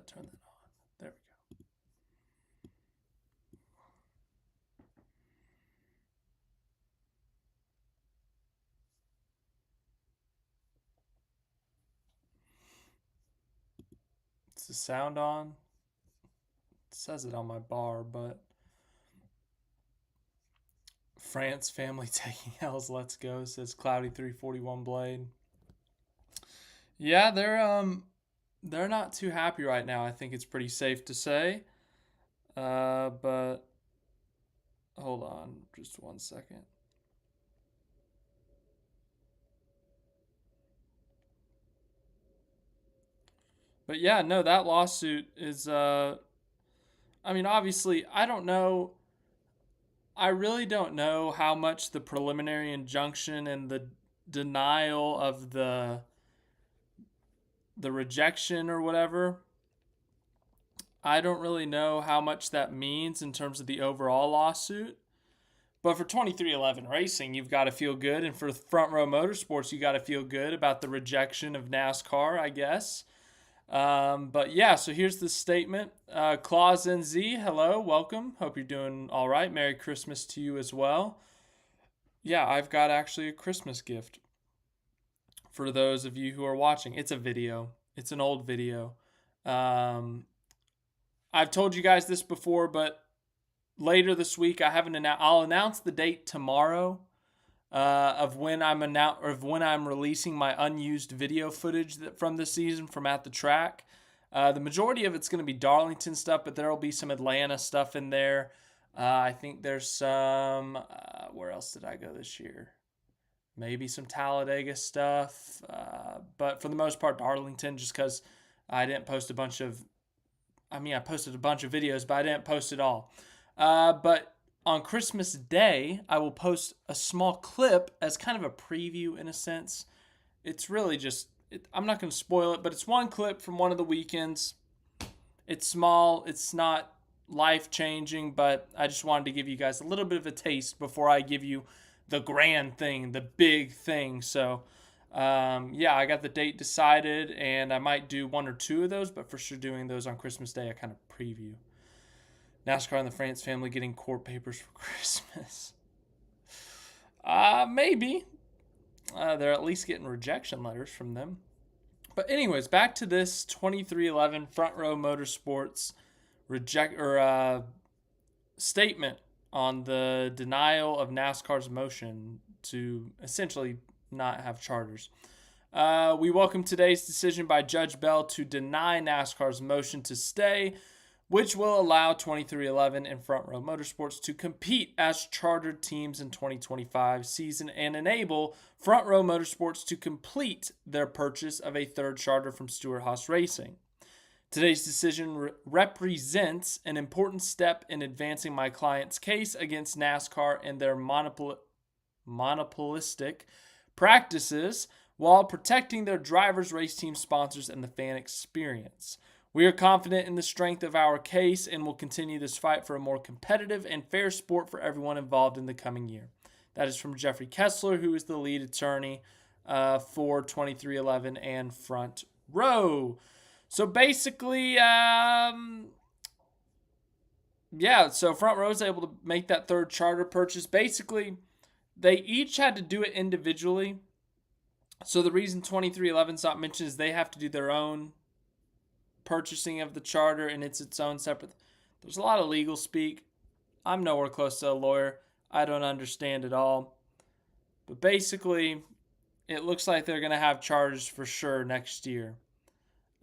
turn that on. There we go. Is the sound on? It says it on my bar, but France family taking L's. Let's go, says Cloudy 341 Blade. Yeah, they're not too happy right now. I think it's pretty safe to say. But hold on just 1 second. But yeah, no, that lawsuit is I mean, obviously, I don't know. I really don't know how much the preliminary injunction and the denial of the rejection or whatever. I don't really know how much that means in terms of the overall lawsuit. But for 2311 Racing, you've got to feel good. And for Front Row Motorsports, you got to feel good about the rejection of NASCAR, I guess. But yeah, so here's the statement. Claus NZ, hello, welcome. Hope you're doing all right. Merry Christmas to you as well. Yeah, I've got actually a Christmas gift for those of you who are watching. It's a video, it's an old video. Um, I've told you guys this before, but later this week, I'll announce the date tomorrow of when I'm releasing my unused video footage from this season from at the track. The majority of it's going to be Darlington stuff, but there will be some Atlanta stuff in there. I think there's some. Where else did I go this year? Maybe some Talladega stuff, but for the most part, Darlington, just because I didn't post a bunch of. I mean, I posted a bunch of videos, but I didn't post it all. But on Christmas Day, I will post a small clip as kind of a preview in a sense. It's really just, I'm not going to spoil it, but it's one clip from one of the weekends. It's small, it's not life changing, but I just wanted to give you guys a little bit of a taste before I give you the grand thing, the big thing. So, yeah, I got the date decided, and I might do one or two of those, but for sure doing those on Christmas Day, I kind of preview. NASCAR and the France family getting court papers for Christmas. Maybe. They're at least getting rejection letters from them. But anyways, back to this 2311 Front Row Motorsports statement on the denial of NASCAR's motion to essentially not have charters. We welcome today's decision by Judge Bell to deny NASCAR's motion to stay, which will allow 2311 and Front Row Motorsports to compete as chartered teams in 2025 season and enable Front Row Motorsports to complete their purchase of a third charter from Stewart-Haas Racing. Today's decision represents an important step in advancing my client's case against NASCAR and their monopolistic practices while protecting their drivers, race team sponsors, and the fan experience. We are confident in the strength of our case and will continue this fight for a more competitive and fair sport for everyone involved in the coming year. That is from Jeffrey Kessler, who is the lead attorney for 2311 and Front Row. So basically, so Front Row is able to make that third charter purchase. Basically, they each had to do it individually. So the reason 2311 is not mentioned is they have to do their own purchasing of the charter, and it's its own separate. There's a lot of legal speak. I'm nowhere close to a lawyer. I don't understand it all. But basically, it looks like they're going to have charters for sure next year.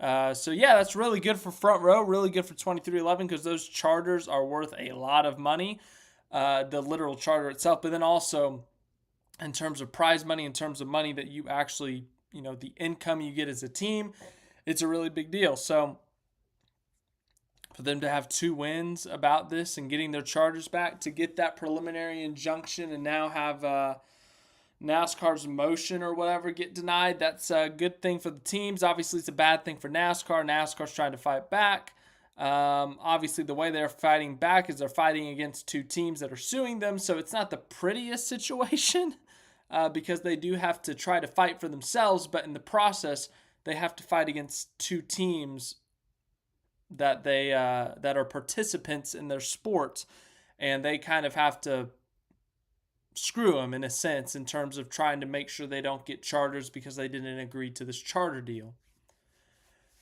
So yeah, that's really good for Front Row, really good for 2311 because those charters are worth a lot of money, the literal charter itself, but then also in terms of prize money, in terms of money that you actually, the income you get as a team, it's a really big deal. So for them to have two wins about this and getting their charters back, to get that preliminary injunction and now have NASCAR's motion or whatever get denied, that's a good thing for the teams. Obviously, it's a bad thing for NASCAR. NASCAR's trying to fight back. Obviously, the way they're fighting back is they're fighting against two teams that are suing them, so it's not the prettiest situation because they do have to try to fight for themselves, but in the process, they have to fight against two teams that that are participants in their sports, and they kind of have to screw them in a sense in terms of trying to make sure they don't get charters because they didn't agree to this charter deal.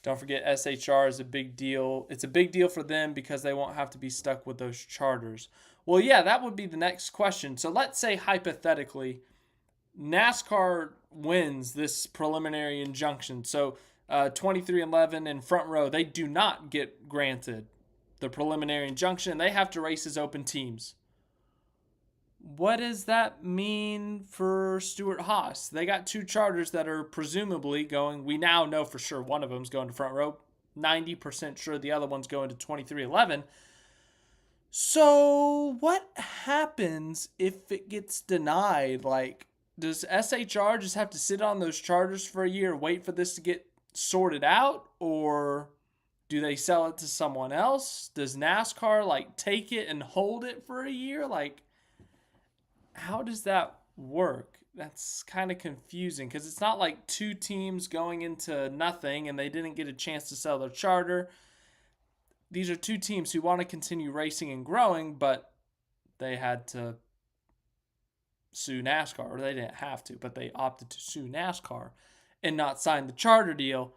Don't forget SHR is a big deal. It's a big deal for them because they won't have to be stuck with those charters. Well, yeah, that would be the next question. So let's say hypothetically NASCAR wins this preliminary injunction. So 2311 and Front Row, they do not get granted the preliminary injunction. They have to race as open teams. What does that mean for Stewart Haas? They got two charters that are presumably going. We now know for sure one of them's going to Front Row. 90% sure the other one's going to 2311. So what happens if it gets denied? Like, does SHR just have to sit on those charters for a year, wait for this to get sorted out? Or do they sell it to someone else? Does NASCAR like take it and hold it for a year? Like, how does that work? That's kind of confusing because it's not like two teams going into nothing and they didn't get a chance to sell their charter. These are two teams who want to continue racing and growing, but they had to sue NASCAR, or they didn't have to, but they opted to sue NASCAR and not sign the charter deal.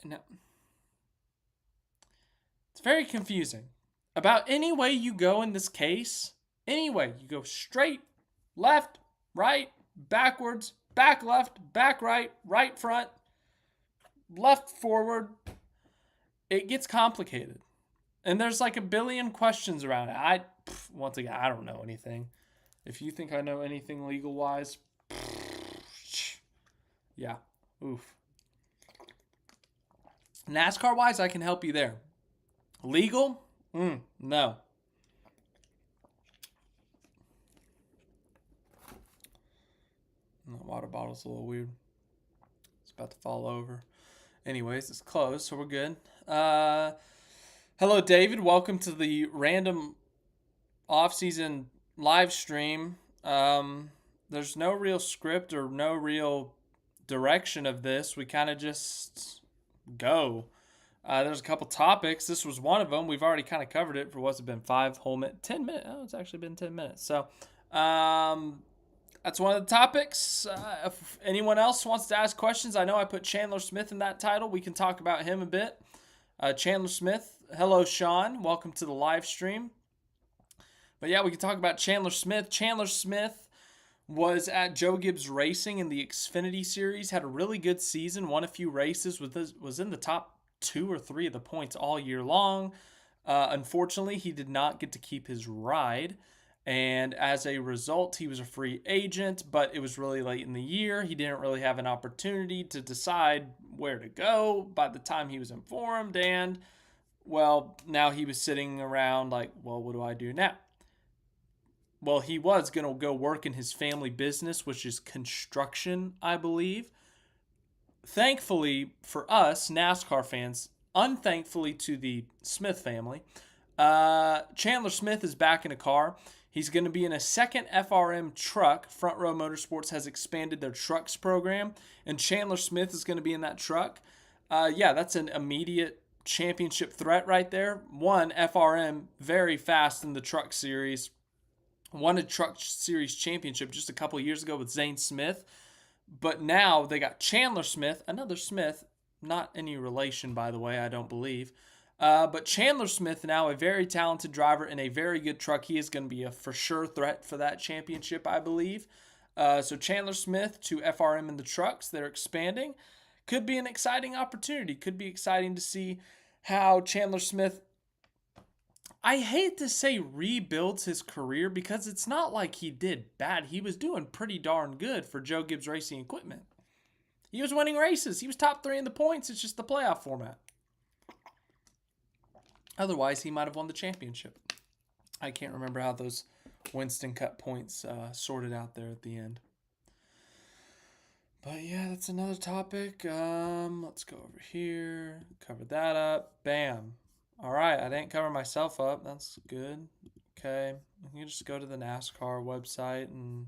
And it's very confusing. About any way you go in this case, any way you go straight, left, right, backwards, back left, back right, right front, left forward, it gets complicated. And there's like a billion questions around it. Once again, I don't know anything. If you think I know anything legal wise, yeah, oof. NASCAR wise, I can help you there. Legal? No. The water bottle's a little weird. It's about to fall over. Anyways, it's closed, so we're good. Hello, David. Welcome to the random off-season live stream. There's no real script or no real direction of this. We kind of just go. There's a couple topics. This was one of them. We've already kind of covered it for what's it been, 5 whole minutes, 10 minutes. Oh, it's actually been 10 minutes. So, that's one of the topics. If anyone else wants to ask questions, I know I put Chandler Smith in that title. We can talk about him a bit. Chandler Smith. Hello, Sean. Welcome to the live stream. But yeah, we can talk about Chandler Smith. Chandler Smith was at Joe Gibbs Racing in the Xfinity Series. Had a really good season. Won a few races. Was in the top 2 or 3 of the points all year long. Unfortunately, he did not get to keep his ride. And as a result, he was a free agent, but it was really late in the year. He didn't really have an opportunity to decide where to go by the time he was informed. And, well, now he was sitting around like, well, what do I do now? Well, he was going to go work in his family business, which is construction, I believe. Thankfully for us, NASCAR fans, unthankfully to the Smith family, Chandler Smith is back in a car. He's going to be in a second FRM truck. Front Row Motorsports has expanded their trucks program, and Chandler Smith is going to be in that truck. Yeah, that's an immediate championship threat right there. One, FRM, very fast in the truck series. Won a truck series championship just a couple of years ago with Zane Smith. But now they got Chandler Smith, another Smith, not any relation, by the way, I don't believe. But Chandler Smith now a very talented driver in a very good truck. He is going to be a for sure threat for that championship, I believe. So Chandler Smith to FRM in the trucks. They're expanding. Could be an exciting opportunity. Could be exciting to see how Chandler Smith, I hate to say rebuilds his career because it's not like he did bad. He was doing pretty darn good for Joe Gibbs Racing Equipment. He was winning races. He was top 3 in the points. It's just the playoff format. Otherwise, he might have won the championship. I can't remember how those Winston Cup points sorted out there at the end. But yeah, that's another topic. Let's go over here. Cover that up. Bam. All right, I didn't cover myself up. That's good. Okay, you can just go to the NASCAR website and,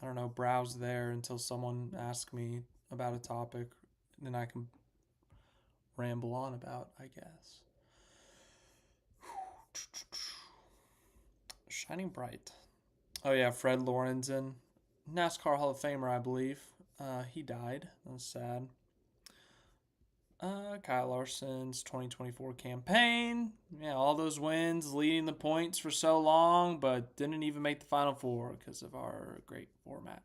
I don't know, browse there until someone asks me about a topic. Then I can ramble on about, I guess. Shining bright. Oh yeah, Fred Lorenzen, NASCAR Hall of Famer, I believe. He died. That was sad. Kyle Larson's 2024 campaign. Yeah, all those wins, leading the points for so long, but didn't even make the Final Four because of our great format.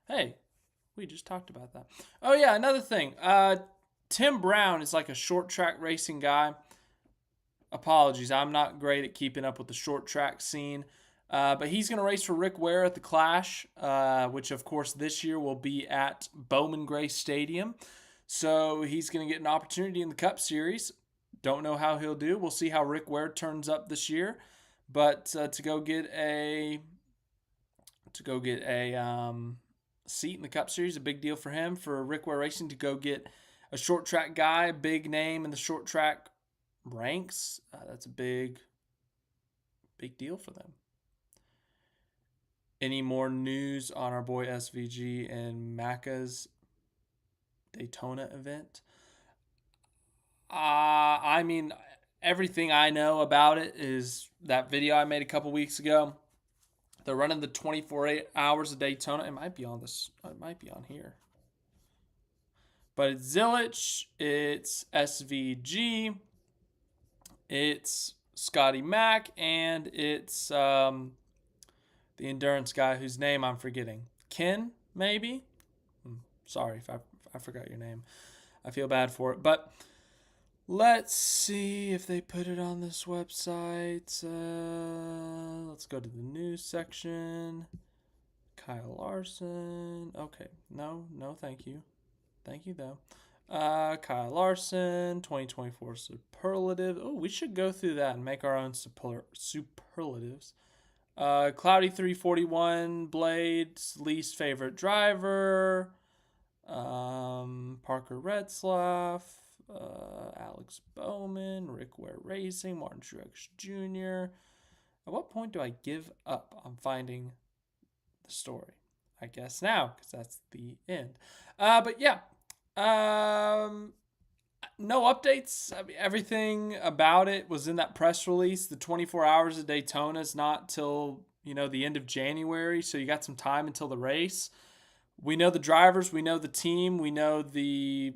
Hey, we just talked about that. Oh yeah, another thing. Tim Brown is like a short track racing guy. Apologies, I'm not great at keeping up with the short track scene. But he's going to race for Rick Ware at the Clash, which, of course, this year will be at Bowman Gray Stadium. So he's going to get an opportunity in the Cup Series. Don't know how he'll do. We'll see how Rick Ware turns up this year. But to go get a seat in the Cup Series, a big deal for him. For Rick Ware Racing to go get a short track guy, big name in the short track ranks. That's a big deal for them. Any more news on our boy SVG and Macca's Daytona event? I mean, everything I know about it is that video I made a couple weeks ago. They're running the 24 hours of Daytona. It might be on this. It might be on here. But it's Zilich. It's SVG. It's Scotty Mack. And it's the endurance guy whose name I'm forgetting. Ken, maybe? Sorry if I forgot your name. I feel bad for it. But let's see if they put it on this website. Let's go to the news section. Kyle Larson. Okay. No, thank you. Thank you, though. Kyle Larson, 2024 superlative. Oh, we should go through that and make our own superlatives. Cloudy 341, Blades, least favorite driver. Parker Retzlaff, Alex Bowman, Rick Ware Racing, Martin Truex Jr. At what point do I give up on finding the story? I guess now, because that's the end. But yeah, no updates. I mean, everything about it was in that press release. The 24 hours of Daytona is not till the end of January, so you got some time until the race. We know the drivers, we know the team, we know the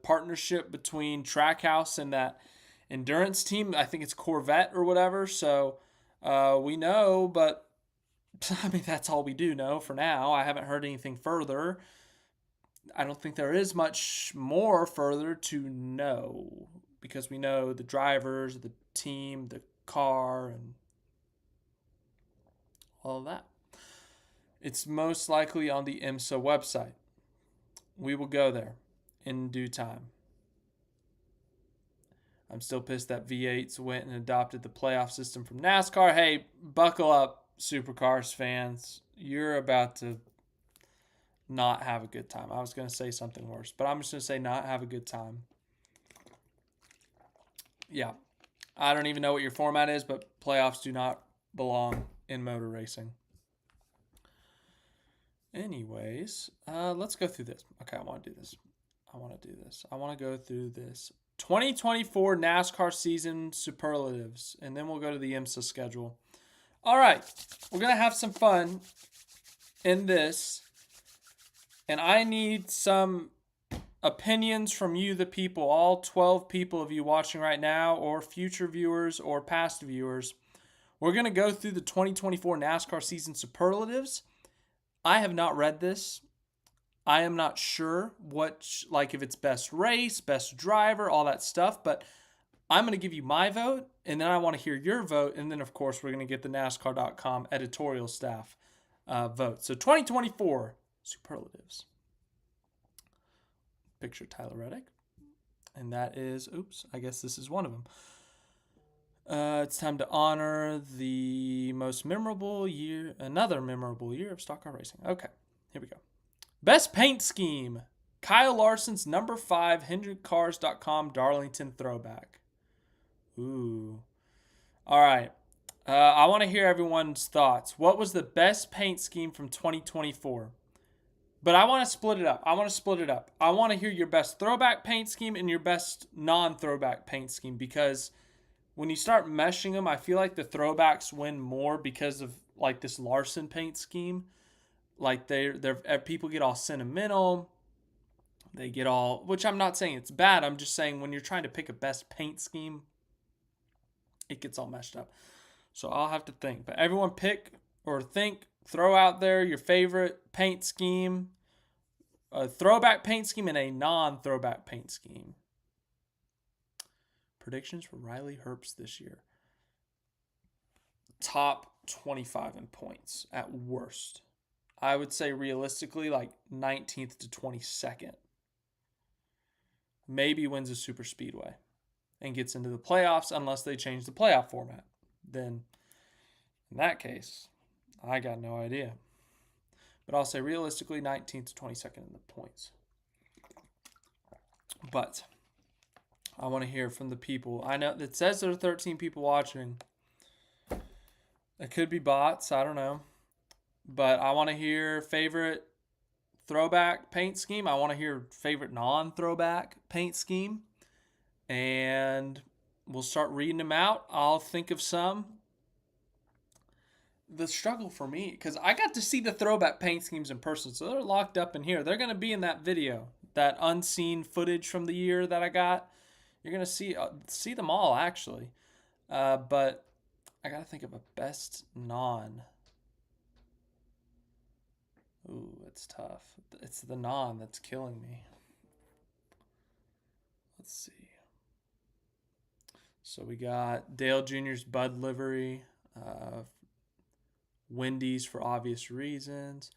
partnership between Trackhouse and that endurance team. I think it's Corvette or whatever. So we know, but I mean, that's all we do know for now. I haven't heard anything further. I don't think there is much more further to know because we know the drivers, the team, the car, and all of that. It's most likely on the IMSA website. We will go there in due time. I'm still pissed that V8s went and adopted the playoff system from NASCAR. Hey, buckle up, Supercars fans. You're about to not have a good time. I was going to say something worse, but I'm just going to say not have a good time. Yeah. I don't even know what your format is, but playoffs do not belong in motor racing. Anyways, let's go through this. Okay, I want to do this. I want to go through this. 2024 NASCAR season superlatives, and then we'll go to the IMSA schedule. All right, we're going to have some fun in this, and I need some opinions from you, the people, all 12 people of you watching right now, or future viewers or past viewers. We're going to go through the 2024 NASCAR season superlatives. I have not read this. I am not sure if it's best race, best driver, all that stuff, but I'm going to give you my vote, and then I want to hear your vote, and then, of course, we're going to get the NASCAR.com editorial staff vote. So 2024 superlatives. Picture Tyler Reddick, and that is, I guess this is one of them. It's time to honor the most memorable year, another memorable year of stock car racing. Okay, here we go. Best paint scheme. Kyle Larson's number 5 HendrickCars.com Darlington throwback. Ooh. All right. I want to hear everyone's thoughts. What was the best paint scheme from 2024? But I want to split it up. I want to hear your best throwback paint scheme and your best non-throwback paint scheme, because when you start meshing them, I feel like the throwbacks win more because of like this Larson paint scheme. Like they're people get all sentimental. They get all, which I'm not saying it's bad. I'm just saying when you're trying to pick a best paint scheme, it gets all messed up. So I'll have to think. But everyone pick or think, throw out there your favorite paint scheme, a throwback paint scheme, and a non-throwback paint scheme. Predictions for Riley Herbst this year. Top 25 in points at worst. I would say realistically like 19th to 22nd. Maybe wins a super speedway and gets into the playoffs unless they change the playoff format. Then in that case, I got no idea. But I'll say realistically 19th to 22nd in the points. But I want to hear from the people. I know it says there are 13 people watching. It could be bots. I don't know. But I want to hear favorite throwback paint scheme. I want to hear favorite non-throwback paint scheme. And we'll start reading them out. I'll think of some. The struggle for me, because I got to see the throwback paint schemes in person, so they're locked up in here. They're going to be in that video, that unseen footage from the year that I got. You're going to see them all, actually. But I got to think of a best non. Ooh, it's tough. It's the non that's killing me. Let's see. So we got Dale Jr.'s Bud livery, Wendy's for obvious reasons.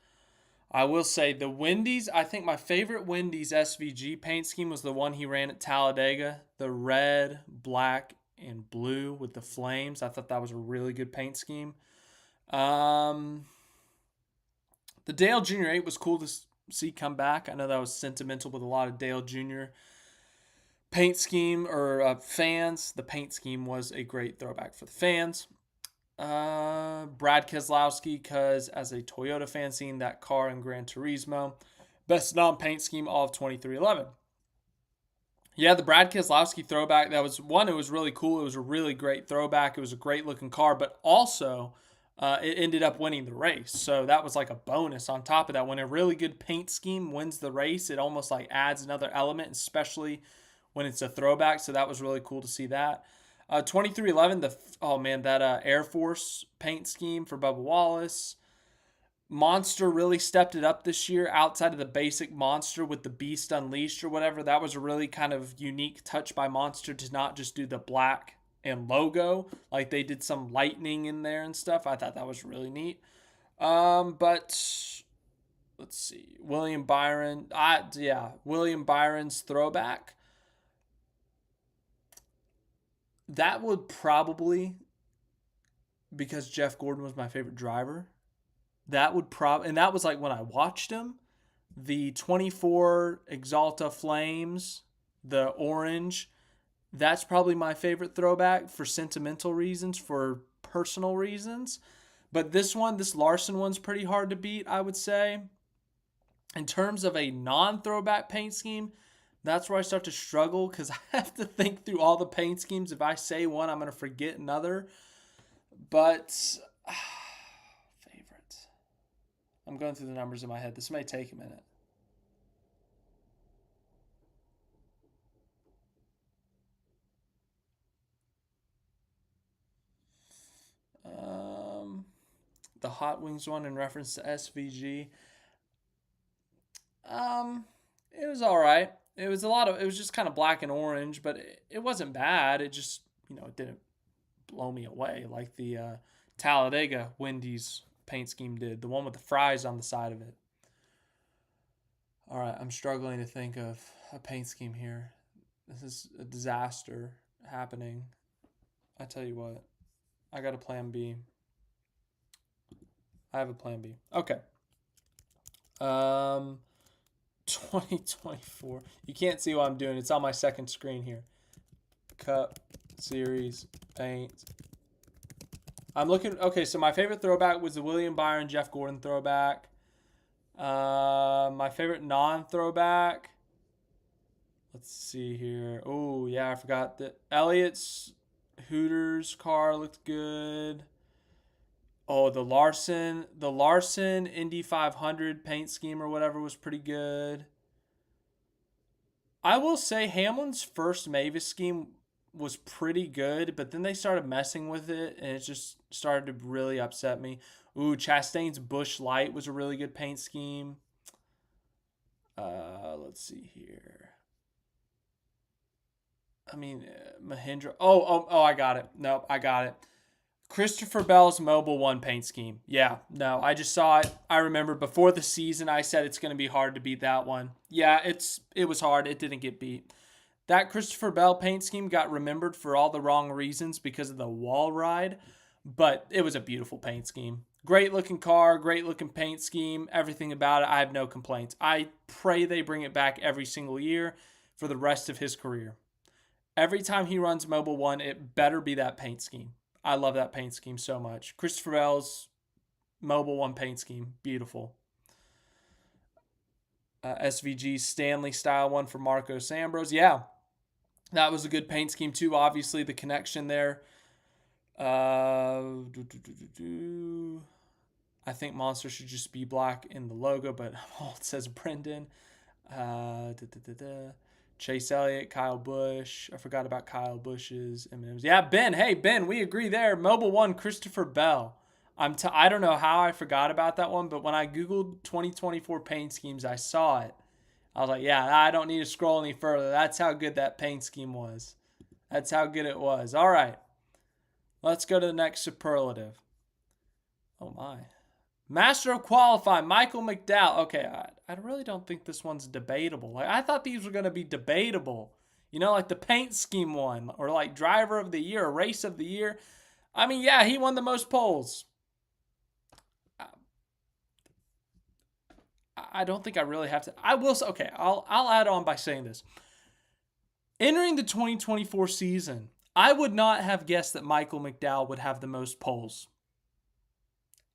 I will say the Wendy's, I think my favorite Wendy's SVG paint scheme was the one he ran at Talladega. The red, black, and blue with the flames. I thought that was a really good paint scheme. The Dale Jr. 8 was cool to see come back. I know that was sentimental with a lot of Dale Jr. paint scheme or fans. The paint scheme was a great throwback for the fans. Brad Keselowski, because as a Toyota fan, seeing that car in Gran Turismo. Best non-paint scheme all of 2311. Yeah, the Brad Keselowski throwback, that was one, it was really cool. It was a really great throwback. It was a great looking car, but also it ended up winning the race. So that was like a bonus on top of that. When a really good paint scheme wins the race, it almost like adds another element, especially when it's a throwback. So that was really cool to see that. 2311, that Air Force paint scheme for Bubba Wallace. Monster really stepped it up this year outside of the basic Monster with the Beast Unleashed or whatever. That was a really kind of unique touch by Monster to not just do the black and logo. Like they did some lightning in there and stuff. I thought that was really neat. But let's see. William Byron's throwback. That would probably, because Jeff Gordon was my favorite driver, that would and that was like when I watched him, the 24 Exalta Flames, the orange, that's probably my favorite throwback for sentimental reasons, for personal reasons. But this Larson one's pretty hard to beat, I would say. In terms of a non-throwback paint scheme, that's where I start to struggle because I have to think through all the paint schemes. If I say one, I'm going to forget another. But favorite. I'm going through the numbers in my head. This may take a minute. The Hot Wings one in reference to SVG. It was all right. It was just kind of black and orange, but it wasn't bad. It just, it didn't blow me away like the Talladega Wendy's paint scheme did. The one with the fries on the side of it. All right, I'm struggling to think of a paint scheme here. This is a disaster happening. I tell you what, I got a plan B. I have a plan B. Okay. 2024. You can't see what I'm doing. It's on my second screen here. Cup Series paint. I'm looking. Okay, so my favorite throwback was the William Byron, Jeff Gordon throwback. My favorite non-throwback. Let's see here. Oh yeah, I forgot that Elliott's Hooters car looked good. Oh, the Larson Indy 500 paint scheme or whatever was pretty good. I will say Hamlin's first Mavis scheme was pretty good, but then they started messing with it and it just started to really upset me. Ooh, Chastain's Bush Light was a really good paint scheme. Let's see here. I mean, Mahindra. Oh, I got it. Nope, I got it. Christopher Bell's Mobile One paint scheme. Yeah, no, I just saw it. I remember before the season, I said it's going to be hard to beat that one. Yeah, it was hard. It didn't get beat. That Christopher Bell paint scheme got remembered for all the wrong reasons because of the wall ride, but it was a beautiful paint scheme. Great looking car, great looking paint scheme, everything about it. I have no complaints. I pray they bring it back every single year for the rest of his career. Every time he runs Mobile One, it better be that paint scheme. I love that paint scheme so much. Christopher Bell's Mobile One paint scheme, beautiful. SVG Stanley style one for Marco Sambros. Yeah, that was a good paint scheme too. Obviously, the connection there. I think Monster should just be black in the logo, but it says Brendan. Chase Elliott, Kyle Busch. I forgot about Kyle Busch's M&Ms. Yeah, Ben. Hey, Ben, we agree there. Mobile One, Christopher Bell. I don't know how I forgot about that one, but when I Googled 2024 paint schemes, I saw it. I was like, yeah, I don't need to scroll any further. That's how good that paint scheme was. That's how good it was. All right. Let's go to the next superlative. Oh, my. Master of Qualifying, Michael McDowell. Okay, I really don't think this one's debatable. Like I thought these were going to be debatable. You know, like the paint scheme one, or like driver of the year, or race of the year. I mean, yeah, he won the most poles. I don't think I really have to. I will say, okay, I'll add on by saying this. Entering the 2024 season, I would not have guessed that Michael McDowell would have the most poles.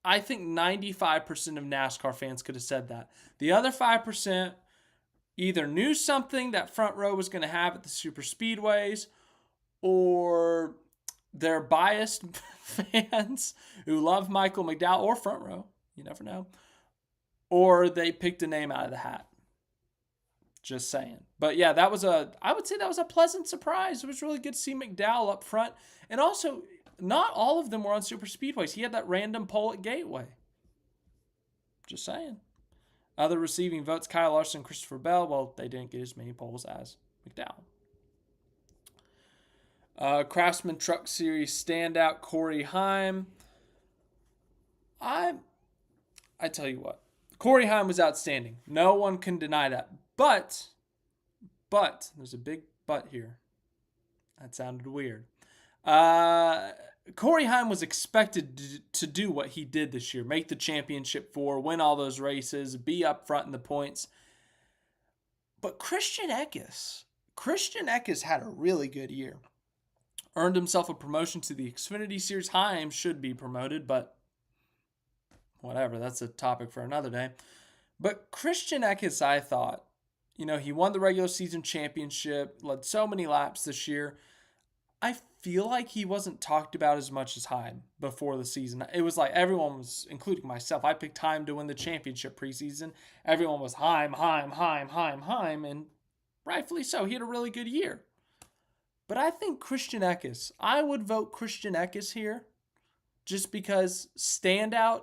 I think 95% of NASCAR fans could have said that. The other 5% either knew something that front row was going to have at the super speedways, or they're biased fans who love Michael McDowell, or front row, you never know, or they picked a name out of the hat. Just saying. But yeah, I would say that was a pleasant surprise. It was really good to see McDowell up front. And also, not all of them were on super speedways. He had that random pole at Gateway. Just saying. Other receiving votes, Kyle Larson, Christopher Bell. Well, they didn't get as many polls as McDowell. Craftsman Truck Series standout, Corey Heim. I tell you what, Corey Heim was outstanding. No one can deny that. But, there's a big but here. That sounded weird. Corey Heim was expected to do what he did this year, make the championship four, win all those races, be up front in the points. But Christian Eckes had a really good year. Earned himself a promotion to the Xfinity Series. Heim should be promoted, but whatever, that's a topic for another day. But Christian Eckes, I thought, he won the regular season championship, led so many laps this year. I feel like he wasn't talked about as much as Heim before the season. It was like everyone was, including myself, I picked Heim to win the championship preseason. Everyone was Heim, and rightfully so. He had a really good year. But I think Christian Eckes, I would vote Christian Eckes here just because standout,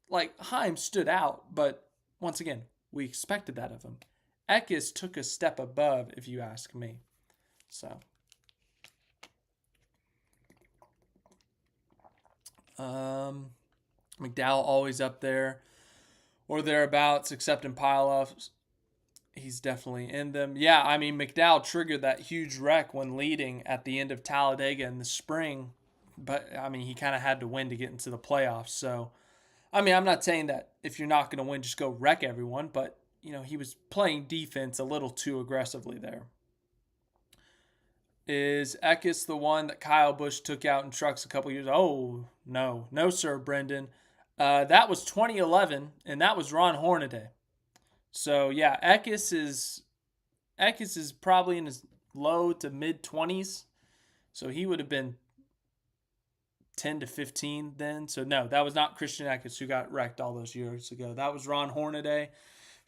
like Heim stood out, but once again, we expected that of him. Eckes took a step above, if you ask me. So, McDowell always up there or thereabouts, except in pile-offs. He's definitely in them. Yeah, I mean, McDowell triggered that huge wreck when leading at the end of Talladega in the spring. But, I mean, he kind of had to win to get into the playoffs. So, I mean, I'm not saying that if you're not going to win, just go wreck everyone. But, he was playing defense a little too aggressively there. Is Eckes the one that Kyle Busch took out in trucks a couple years? Oh, no. No, sir, Brendan. That was 2011, and that was Ron Hornaday. So yeah, Eckes is probably in his low to mid 20s. So he would have been 10 to 15 then. So no, that was not Christian Eckes who got wrecked all those years ago. That was Ron Hornaday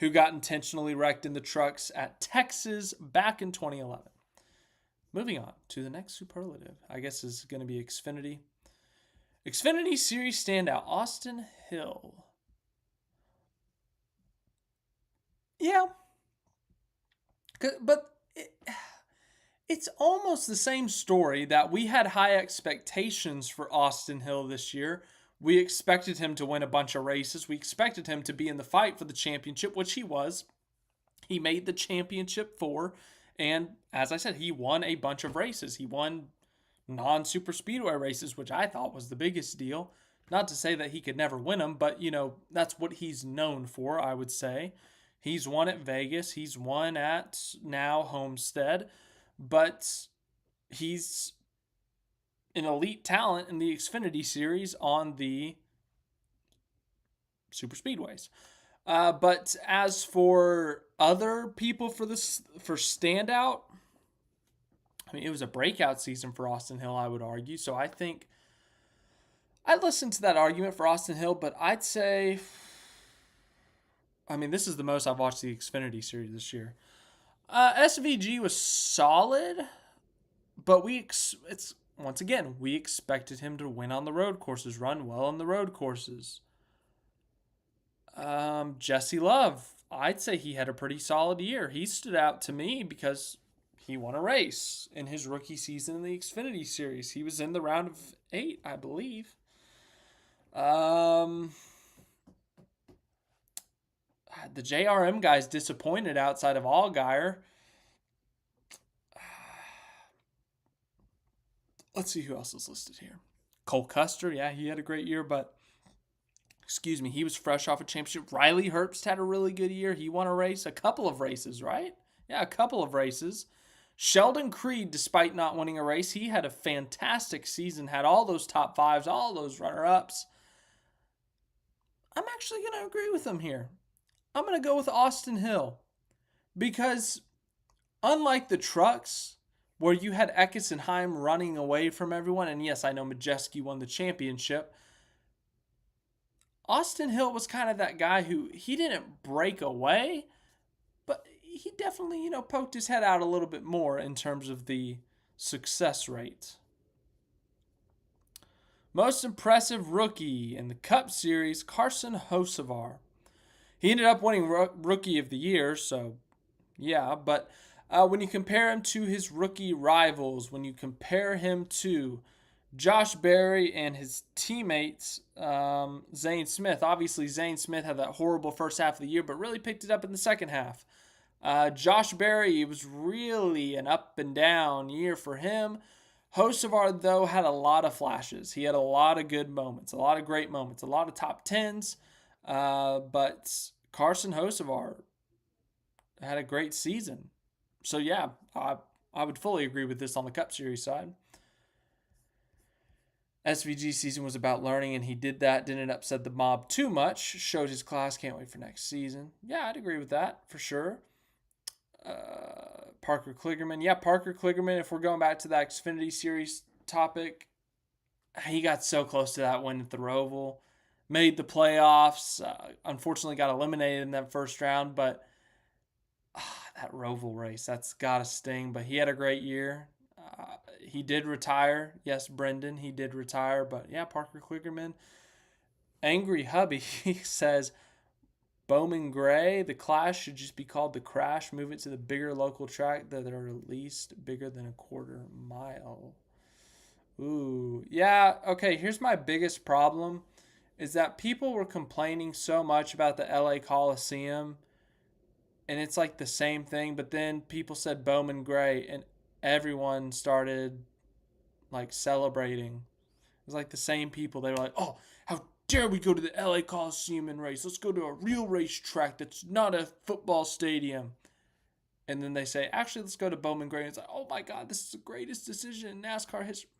who got intentionally wrecked in the trucks at Texas back in 2011. Moving on to the next superlative, I guess is going to be Xfinity. Xfinity Series standout, Austin Hill. Yeah, but it's almost the same story that we had high expectations for Austin Hill this year. We expected him to win a bunch of races. We expected him to be in the fight for the championship, which he was. He made the championship 4, and as I said, he won a bunch of races. He won non-super speedway races, which I thought was the biggest deal. Not to say that he could never win them, but that's what he's known for, I would say. He's won at Vegas, he's won at now Homestead, but he's an elite talent in the Xfinity series on the super speedways. But as for other people for standout, I mean, it was a breakout season for Austin Hill, I would argue. So I think I'd listen to that argument for Austin Hill, but I'd say, I mean, this is the most I've watched the Xfinity series this year. SVG was solid, but we expected him to win on the road courses, run well on the road courses. Jesse Love, I'd say he had a pretty solid year. He stood out to me because he won a race in his rookie season in the Xfinity Series. He was in the round of 8, I believe. The JRM guys disappointed outside of Allgaier. Let's see who else is listed here. Cole Custer, yeah, he had a great year, but he was fresh off a championship. Riley Herbst had a really good year. He won a couple of races, right? Yeah, a couple of races. Sheldon Creed, despite not winning a race, he had a fantastic season, had all those top 5s, all those runner-ups. I'm actually going to agree with him here. I'm going to go with Austin Hill because unlike the trucks where you had Eckes and Heim running away from everyone, and yes, I know Majeski won the championship, Austin Hill was kind of that guy who he didn't break away, but he definitely, poked his head out a little bit more in terms of the success rate. Most impressive rookie in the Cup Series, Carson Hocevar. He ended up winning Rookie of the Year, so yeah, but when you compare him to his rookie rivals, when you compare him to Josh Berry and his teammates, Zane Smith. Obviously, Zane Smith had that horrible first half of the year, but really picked it up in the second half. Josh Berry, it was really an up and down year for him. Hocevar, though, had a lot of flashes. He had a lot of good moments, a lot of great moments, a lot of top 10s. But Carson Hocevar had a great season. So, yeah, I would fully agree with this on the Cup Series side. SVG season was about learning, and he did that. Didn't upset the mob too much. Showed his class. Can't wait for next season. Yeah, I'd agree with that for sure. Parker Kligerman. Yeah, Parker Kligerman, if we're going back to that Xfinity Series topic, he got so close to that win at the Roval. Made the playoffs. Unfortunately got eliminated in that first round, but that Roval race, that's got to sting. But he had a great year. He did retire. Yes, Brendan, he did retire. But yeah, Parker Kligerman. Angry Hubby, he says, Bowman Gray, the Clash should just be called the Crash. Move it to the bigger local track that are at least bigger than a quarter mile. Ooh, yeah, okay, here's my biggest problem is that people were complaining so much about the LA Coliseum, and it's like the same thing, but then people said Bowman Gray, and everyone started like celebrating. It was like the same people. They were like, oh, how dare we go to the LA Coliseum and race? Let's go to a real racetrack that's not a football stadium. And then they say, actually, let's go to Bowman Gray. And it's like, oh my God, this is the greatest decision in NASCAR history.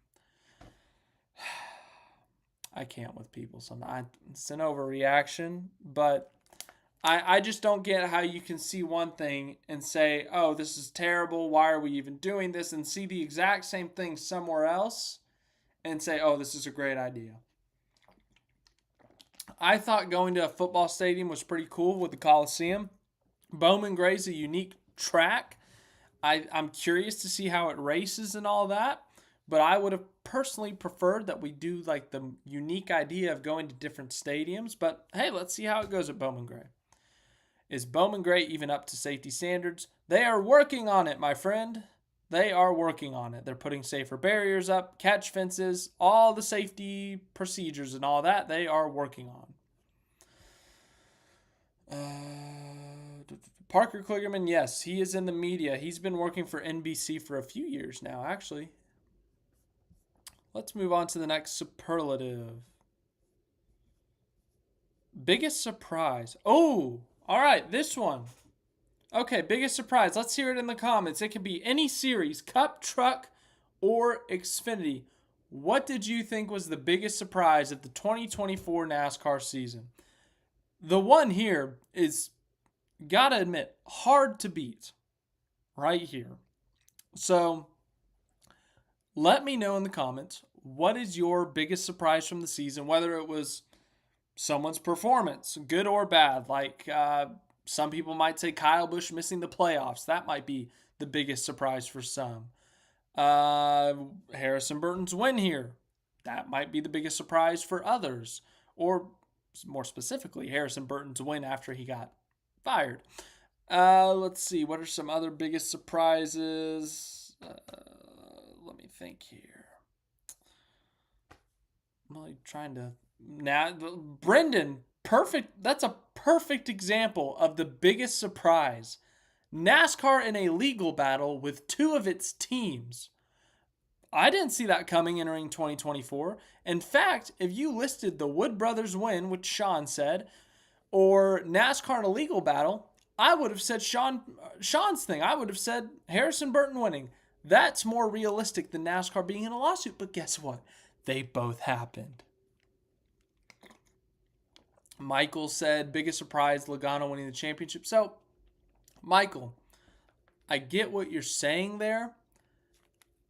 I can't with people sometimes. It's an overreaction, but I just don't get how you can see one thing and say, oh, this is terrible. Why are we even doing this? And see the exact same thing somewhere else and say, oh, this is a great idea. I thought going to a football stadium was pretty cool with the Coliseum. Bowman Gray's a unique track. I'm curious to see how it races and all that, but I would have personally preferred that we do like the unique idea of going to different stadiums. But hey, let's see how it goes at Bowman Gray. Is Bowman Gray even up to safety standards? They are working on it, my friend. They are working on it. They're putting safer barriers up, catch fences, all the safety procedures and all that they are working on. Parker Kligerman, yes, he is in the media. He's been working for NBC for a few years now, actually. Let's move on to the next superlative. Biggest surprise. Oh, all right, this one. Okay, biggest surprise. Let's hear it in the comments. It could be any series, Cup, Truck, or Xfinity. What did you think was the biggest surprise of the 2024 NASCAR season? The one here is, gotta admit, hard to beat right here. So let me know in the comments, what is your biggest surprise from the season, whether it was someone's performance, good or bad. Like some people might say Kyle Busch missing the playoffs. That might be the biggest surprise for some. Harrison Burton's win here. That might be the biggest surprise for others. Or more specifically, Harrison Burton's win after he got fired. Let's see. What are some other biggest surprises? Let me think here. I'm really trying to... Now, Brendan, perfect. That's a perfect example of the biggest surprise. NASCAR in a legal battle with two of its teams. I didn't see that coming entering 2024. In fact, if you listed the Wood Brothers win, which Sean said, or NASCAR in a legal battle, I would have said Sean's thing. I would have said Harrison Burton winning. That's more realistic than NASCAR being in a lawsuit. But guess what? They both happened. Michael said, biggest surprise, Logano winning the championship. So, Michael, I get what you're saying there,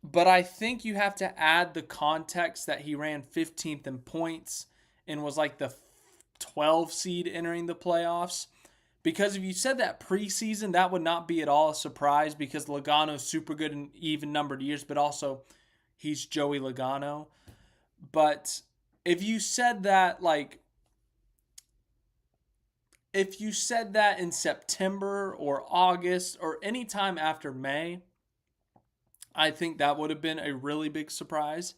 but I think you have to add the context that he ran 15th in points and was like the 12 seed entering the playoffs. Because if you said that preseason, that would not be at all a surprise because Logano's super good in even numbered years, but also he's Joey Logano. But if you said that if you said that in September or August or any time after May, I think that would have been a really big surprise.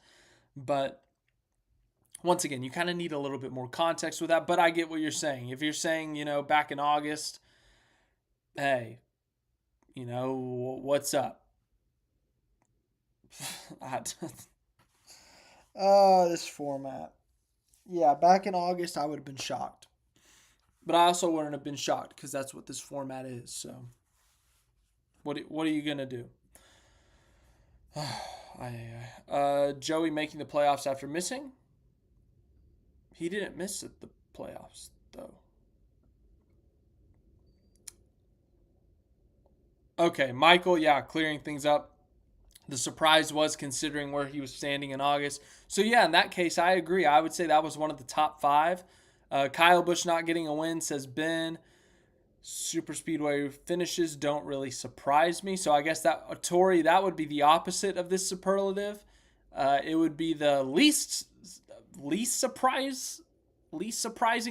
But once again, you kind of need a little bit more context with that. But I get what you're saying. If you're saying, back in August, hey, what's up? This format. Yeah, back in August, I would have been shocked. But I also wouldn't have been shocked because that's what this format is. So, what are you going to do? Joey making the playoffs after missing. He didn't miss the playoffs, though. Okay, Michael, clearing things up. The surprise was considering where he was standing in August. So, in that case, I agree. I would say that was one of the top 5. Kyle Busch not getting a win, says Ben. Super Speedway finishes don't really surprise me. So I guess that, Tori, that would be the opposite of this superlative. It would be the least surprising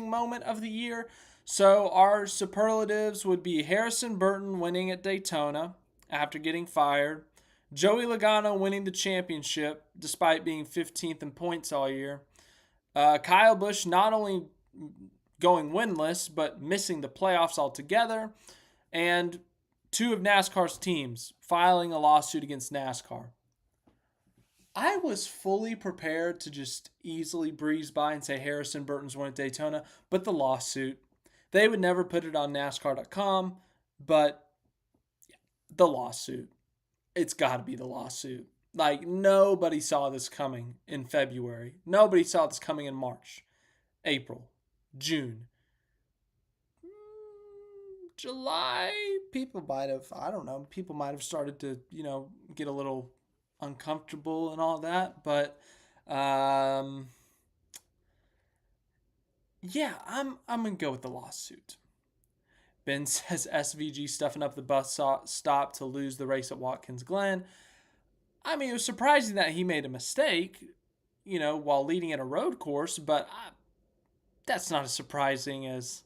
moment of the year. So our superlatives would be Harrison Burton winning at Daytona after getting fired. Joey Logano winning the championship despite being 15th in points all year. Kyle Busch not only going winless, but missing the playoffs altogether. And 2 of NASCAR's teams filing a lawsuit against NASCAR. I was fully prepared to just easily breeze by and say Harrison Burton's won at Daytona, but the lawsuit, they would never put it on NASCAR.com, but the lawsuit, it's got to be the lawsuit. Like, nobody saw this coming in February. Nobody saw this coming in March, April, June. July, people might have, I don't know, people might have started to, get a little uncomfortable and all that. But yeah, I'm going to go with the lawsuit. Ben says SVG stuffing up the bus stop to lose the race at Watkins Glen. I mean, it was surprising that he made a mistake, while leading at a road course, but that's not as surprising as,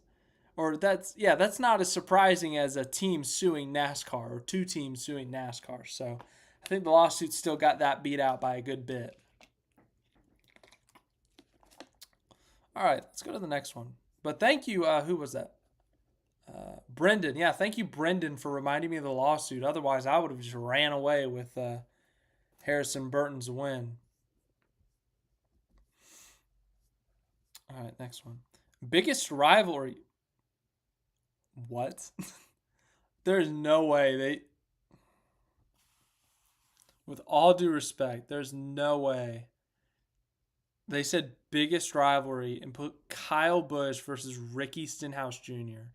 that's not as surprising as a team suing NASCAR or two teams suing NASCAR. So I think the lawsuit still got that beat out by a good bit. All right, let's go to the next one. But thank you, who was that? Brendan. Yeah, thank you, Brendan, for reminding me of the lawsuit. Otherwise, I would have just ran away with Harrison Burton's win. All right, next one. Biggest rivalry. What? There's no way with all due respect, there's no way. They said biggest rivalry and put Kyle Busch versus Ricky Stenhouse Jr.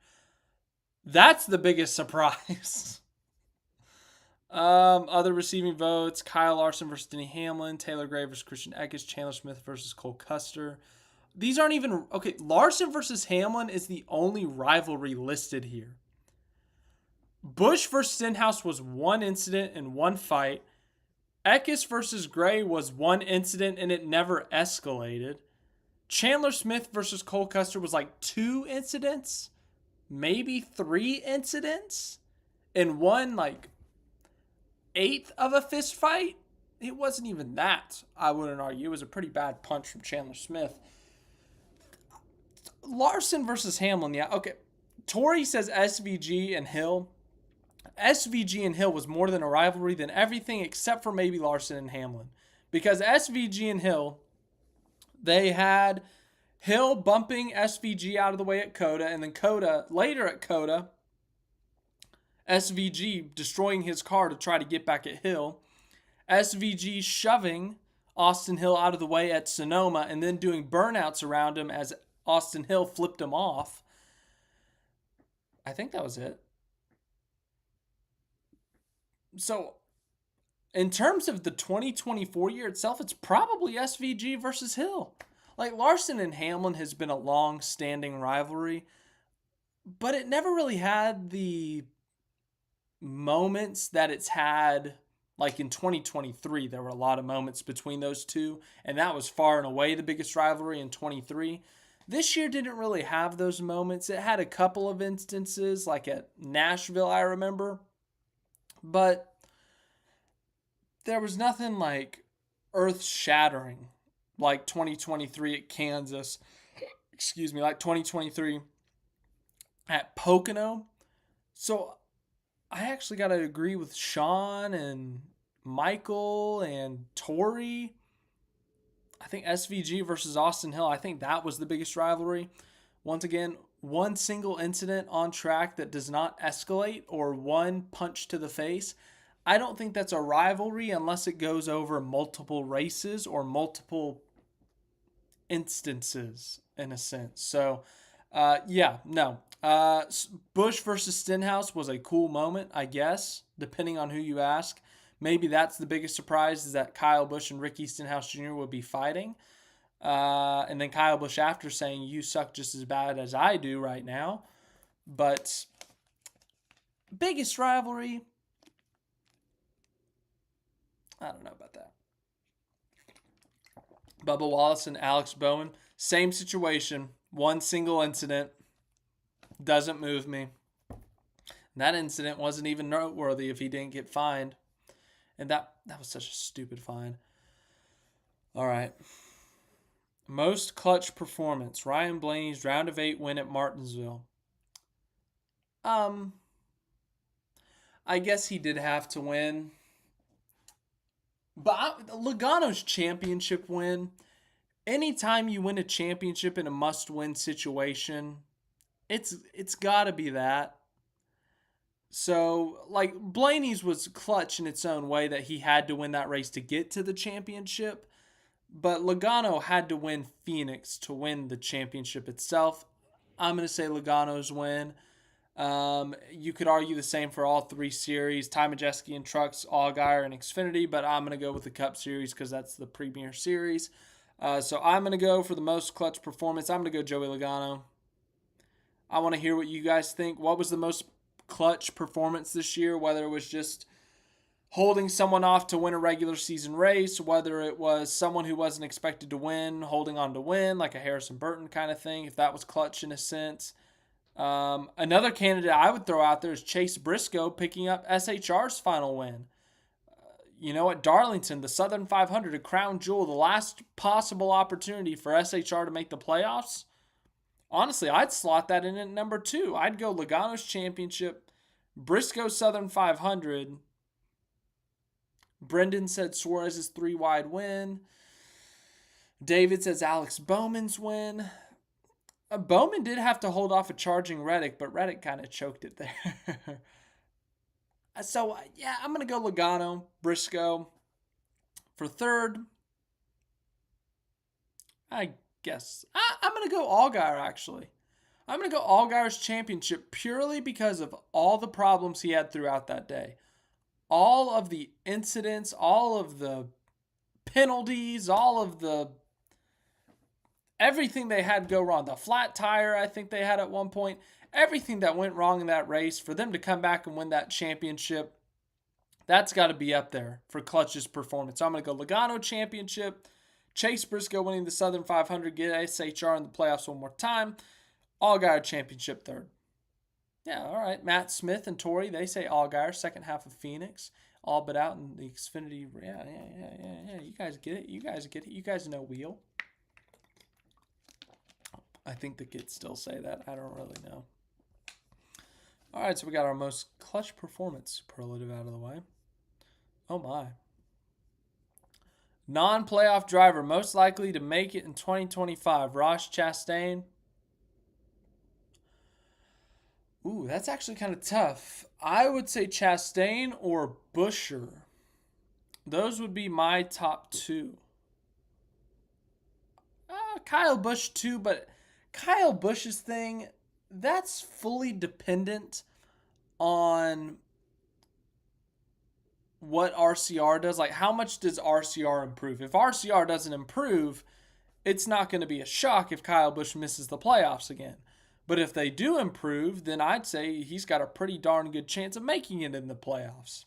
That's the biggest surprise. Other receiving votes: Kyle Larson versus Denny Hamlin, Taylor Gray versus Christian Eckes, Chandler Smith versus Cole Custer. These aren't even okay. Larson versus Hamlin is the only rivalry listed here. Busch versus Stenhouse was one incident and one fight. Eckes versus Gray was one incident and it never escalated. Chandler Smith versus Cole Custer was like 2 incidents, maybe 3 incidents, and one like 1/8 of a fist fight. It wasn't even that, I wouldn't argue. It was a pretty bad punch from Chandler Smith. Larson versus Hamlin, yeah, okay. Tori says SVG and Hill. SVG and Hill was more than a rivalry than everything except for maybe Larson and Hamlin. Because SVG and Hill, they had Hill bumping SVG out of the way at COTA, and then later at COTA, SVG destroying his car to try to get back at Hill. SVG shoving Austin Hill out of the way at Sonoma and then doing burnouts around him as Austin Hill flipped him off. I think that was it. So, in terms of the 2024 year itself, it's probably SVG versus Hill. Like, Larson and Hamlin has been a long-standing rivalry, but it never really had the moments that it's had. Like in 2023, there were a lot of moments between those two, and that was far and away the biggest rivalry in 23. This year didn't really have those moments. It had a couple of instances, like at Nashville, I remember. But there was nothing like earth-shattering like 2023 at Kansas. Excuse me, like 2023 at Pocono. So I actually got to agree with Sean and Michael and Tori. I think SVG versus Austin Hill, I think that was the biggest rivalry. Once again, one single incident on track that does not escalate or one punch to the face. I don't think that's a rivalry unless it goes over multiple races or multiple instances in a sense. So, no. Busch versus Stenhouse was a cool moment, I guess, depending on who you ask. Maybe that's the biggest surprise is that Kyle Busch and Ricky Stenhouse Jr. would be fighting. And then Kyle Busch after saying, you suck just as bad as I do right now. But biggest rivalry, I don't know about that. Bubba Wallace and Alex Bowman, same situation. One single incident doesn't move me. That incident wasn't even noteworthy if he didn't get fined. And that was such a stupid fine. All right. Most clutch performance. Ryan Blaney's round of 8 win at Martinsville. I guess he did have to win. But Logano's championship win, anytime you win a championship in a must-win situation, it's got to be that. So, like, Blaney's was clutch in its own way that he had to win that race to get to the championship. But Logano had to win Phoenix to win the championship itself. I'm going to say Logano's win. You could argue the same for all three series, Ty Majeski and Trucks, Allgaier, and Xfinity, but I'm going to go with the Cup Series because that's the premier series. So I'm going to go for the most clutch performance. I'm going to go Joey Logano. I want to hear what you guys think. What was the most clutch performance this year, whether it was just holding someone off to win a regular season race, whether it was someone who wasn't expected to win, holding on to win, like a Harrison Burton kind of thing, if that was clutch in a sense. Another candidate I would throw out there is Chase Briscoe picking up SHR's final win. At Darlington, the Southern 500, a crown jewel, the last possible opportunity for SHR to make the playoffs. Honestly, I'd slot that in at number 2. I'd go Logano's championship, Briscoe Southern 500. Brendan said Suarez's 3-wide win. David says Alex Bowman's win. Bowman did have to hold off a charging Reddick, but Reddick kind of choked it there. So, yeah, I'm going to go Logano, Briscoe. For third, I guess I'm going to go Allgaier, actually. I'm going to go Allgaier's championship purely because of all the problems he had throughout that day. All of the incidents, all of the penalties, all of the everything they had go wrong. The flat tire I think they had at one point. Everything that went wrong in that race, for them to come back and win that championship, that's got to be up there for clutch's performance. So I'm going to go Logano championship, Chase Briscoe winning the Southern 500, get SHR in the playoffs one more time, Allgaier championship third. Yeah, all right. Matt Smith and Tori, they say Allgaier, second half of Phoenix, all but out in the Xfinity. Yeah. You guys get it. You guys know wheel. I think the kids still say that. I don't really know. All right, so we got our most clutch performance superlative out of the way. Oh, my. Non-playoff driver most likely to make it in 2025, Ross Chastain. Ooh, that's actually kind of tough. I would say Chastain or Buescher. Those would be my top 2. Kyle Busch too, but Kyle Busch's thing, that's fully dependent on what RCR does. Like, how much does RCR improve? If RCR doesn't improve, it's not going to be a shock if Kyle Busch misses the playoffs again. But if they do improve, then I'd say he's got a pretty darn good chance of making it in the playoffs.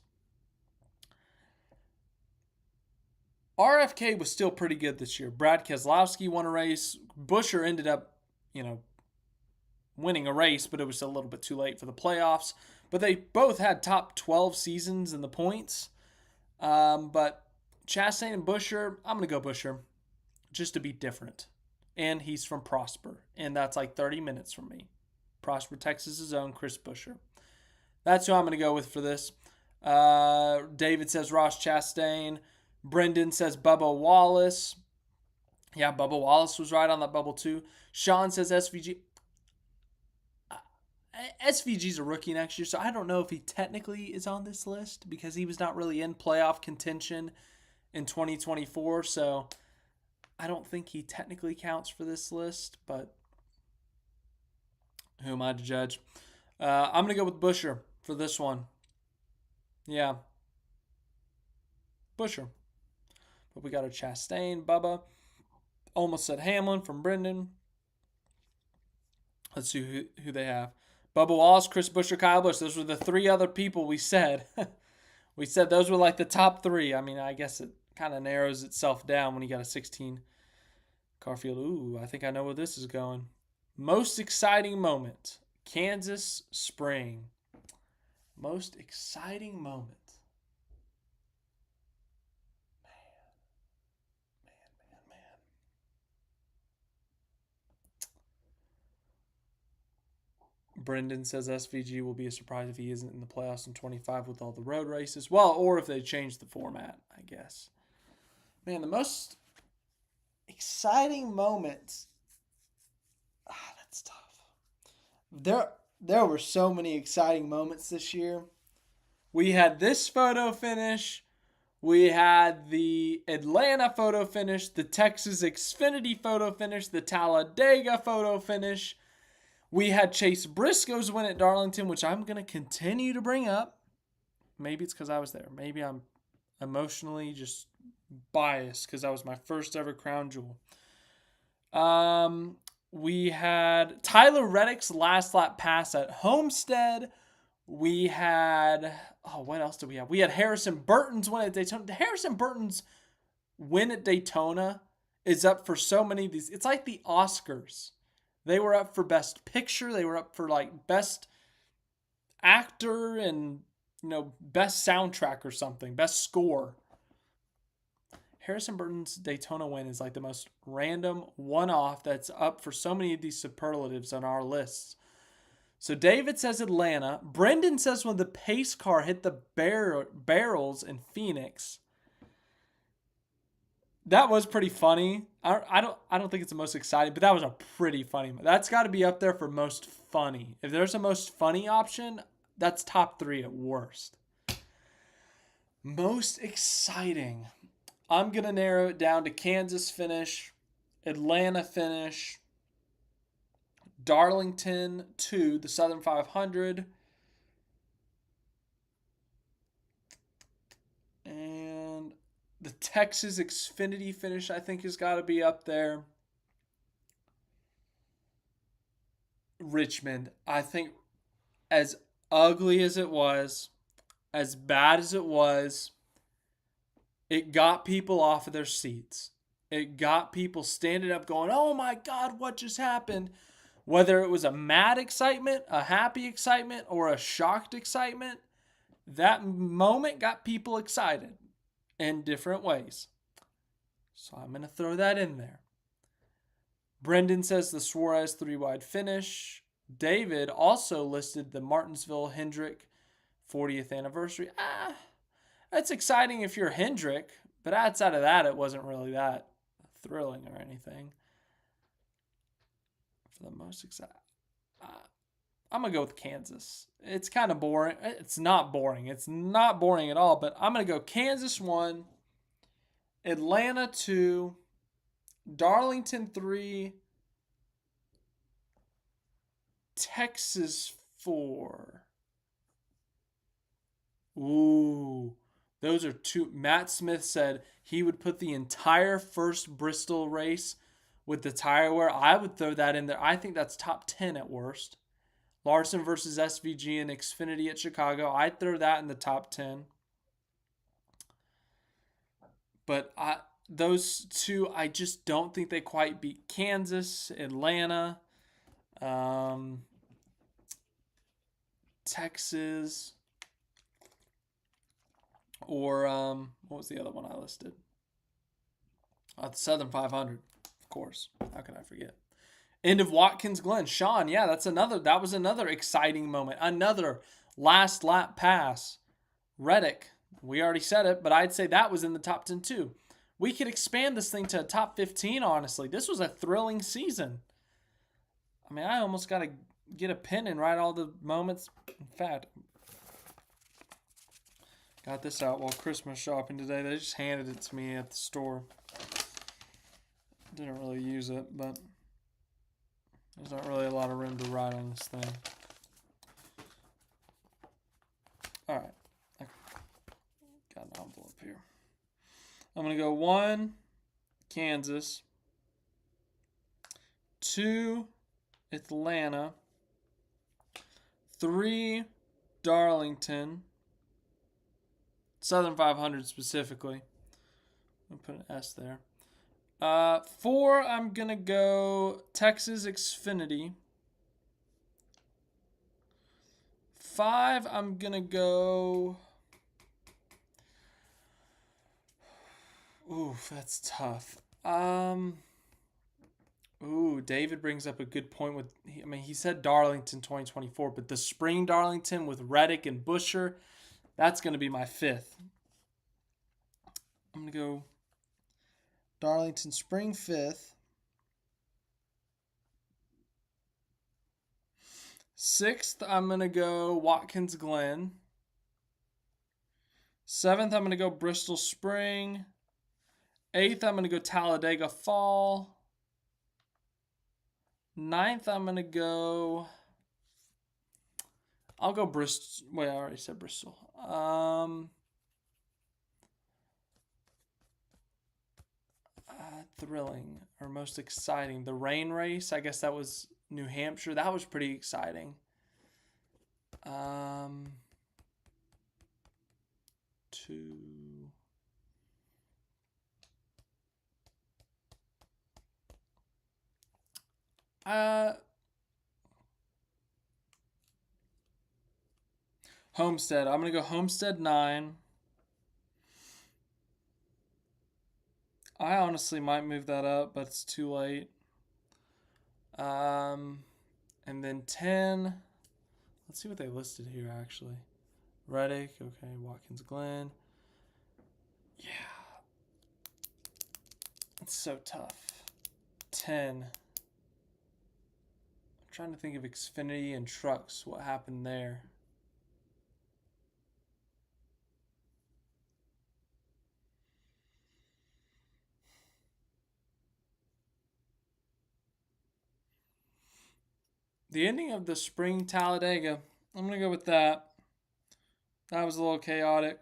RFK was still pretty good this year. Brad Keselowski won a race. Buescher ended up, winning a race, but it was a little bit too late for the playoffs. But they both had top 12 seasons in the points. But Chastain and Buescher, I'm going to go Buescher just to be different. And he's from Prosper, and that's like 30 minutes from me. Prosper, Texas' own Chris Buescher. That's who I'm going to go with for this. David says Ross Chastain. Brendan says Bubba Wallace. Yeah, Bubba Wallace was right on that bubble too. Sean says SVG. SVG's a rookie next year, so I don't know if he technically is on this list because he was not really in playoff contention in 2024. So I don't think he technically counts for this list, but who am I to judge? I'm going to go with Buescher for this one. Yeah. Buescher. But we got a Chastain, Bubba. Almost said Hamlin from Brendan. Let's see who they have. Bubba Wallace, Chris Buescher, Kyle Busch. Those were the 3 other people we said. We said those were like the top 3. I mean, I guess it kind of narrows itself down when you got a 16 car field. Ooh, I think I know where this is going. Most exciting moment. Kansas Spring. Most exciting moment. Brendan says SVG will be a surprise if he isn't in the playoffs in 25 with all the road races. Well, or if they change the format, I guess. Man, the most exciting moments. That's tough. there were so many exciting moments this year. We had this photo finish. We had the Atlanta photo finish, the Texas Xfinity photo finish, the Talladega photo finish. We had Chase Briscoe's win at Darlington, which I'm going to continue to bring up. Maybe it's because I was there. Maybe I'm emotionally just biased because that was my first ever crown jewel. We had Tyler Reddick's last lap pass at Homestead. We had, what else did we have? We had Harrison Burton's win at Daytona. Harrison Burton's win at Daytona is up for so many of these. It's like the Oscars. They were up for Best Picture. They were up for like Best Actor and, Best Soundtrack or something. Best Score. Harrison Burton's Daytona win is like the most random one-off that's up for so many of these superlatives on our lists. So David says Atlanta. Brendan says when the pace car hit the barrels in Phoenix. That was pretty funny. I don't think it's the most exciting, but that was a pretty funny. That's got to be up there for most funny. If there's a most funny option, that's top 3 at worst. Most exciting. I'm going to narrow it down to Kansas finish, Atlanta finish, Darlington 2, the Southern 500, and the Texas Xfinity finish, I think, has got to be up there. Richmond, I think, as ugly as it was, as bad as it was, it got people off of their seats. It got people standing up going, oh my God, what just happened? Whether it was a mad excitement, a happy excitement, or a shocked excitement, that moment got people excited in different ways. So I'm going to throw that in there. Brendan says the Suarez 3-wide finish. David also listed the Martinsville Hendrick 40th anniversary. That's exciting if you're Hendrick, but outside of that, it wasn't really that thrilling or anything. For the most exciting, I'm going to go with Kansas. It's kind of boring. It's not boring. It's not boring at all, but I'm going to go Kansas 1, Atlanta 2, Darlington 3, Texas 4. Ooh, those are 2. Matt Smith said he would put the entire first Bristol race with the tire wear. I would throw that in there. I think that's top 10 at worst. Larson versus SVG and Xfinity at Chicago. I'd throw that in the top 10. But those 2, I just don't think they quite beat Kansas, Atlanta, Texas, or what was the other one I listed? The Southern 500, of course. How can I forget? End of Watkins Glen. Sean, yeah, that was another exciting moment. Another last lap pass. Reddick, we already said it, but I'd say that was in the top 10 too. We could expand this thing to a top 15, honestly. This was a thrilling season. I mean, I almost got to get a pen and write all the moments. In fact, got this out while Christmas shopping today. They just handed it to me at the store. Didn't really use it, but there's not really a lot of room to write on this thing. All right. I got an envelope here. I'm going to go 1, Kansas. 2, Atlanta. 3, Darlington. Southern 500 specifically. I'm going to put an S there. 4, I'm going to go Texas Xfinity. 5, I'm going to go... Oof, that's tough. David brings up a good point with... he said Darlington 2024, but the spring Darlington with Reddick and Buescher, that's going to be my 5th. I'm going to go Darlington spring 5th. 6th, I'm going to go Watkins Glen. 7th, I'm going to go Bristol Spring. 8th, I'm going to go Talladega Fall. 9th, I'm going to go... I'll go Bristol. Wait, I already said Bristol. Thrilling or most exciting. The rain race, I guess that was New Hampshire. That was pretty exciting. Two. Homestead. I'm going to go Homestead 9. I honestly might move that up, but it's too late. And then 10. Let's see what they listed here, actually. Reddick. Okay. Watkins Glen. Yeah. It's so tough. 10. I'm trying to think of Xfinity and trucks. What happened there? The ending of the spring Talladega. I'm going to go with that. That was a little chaotic.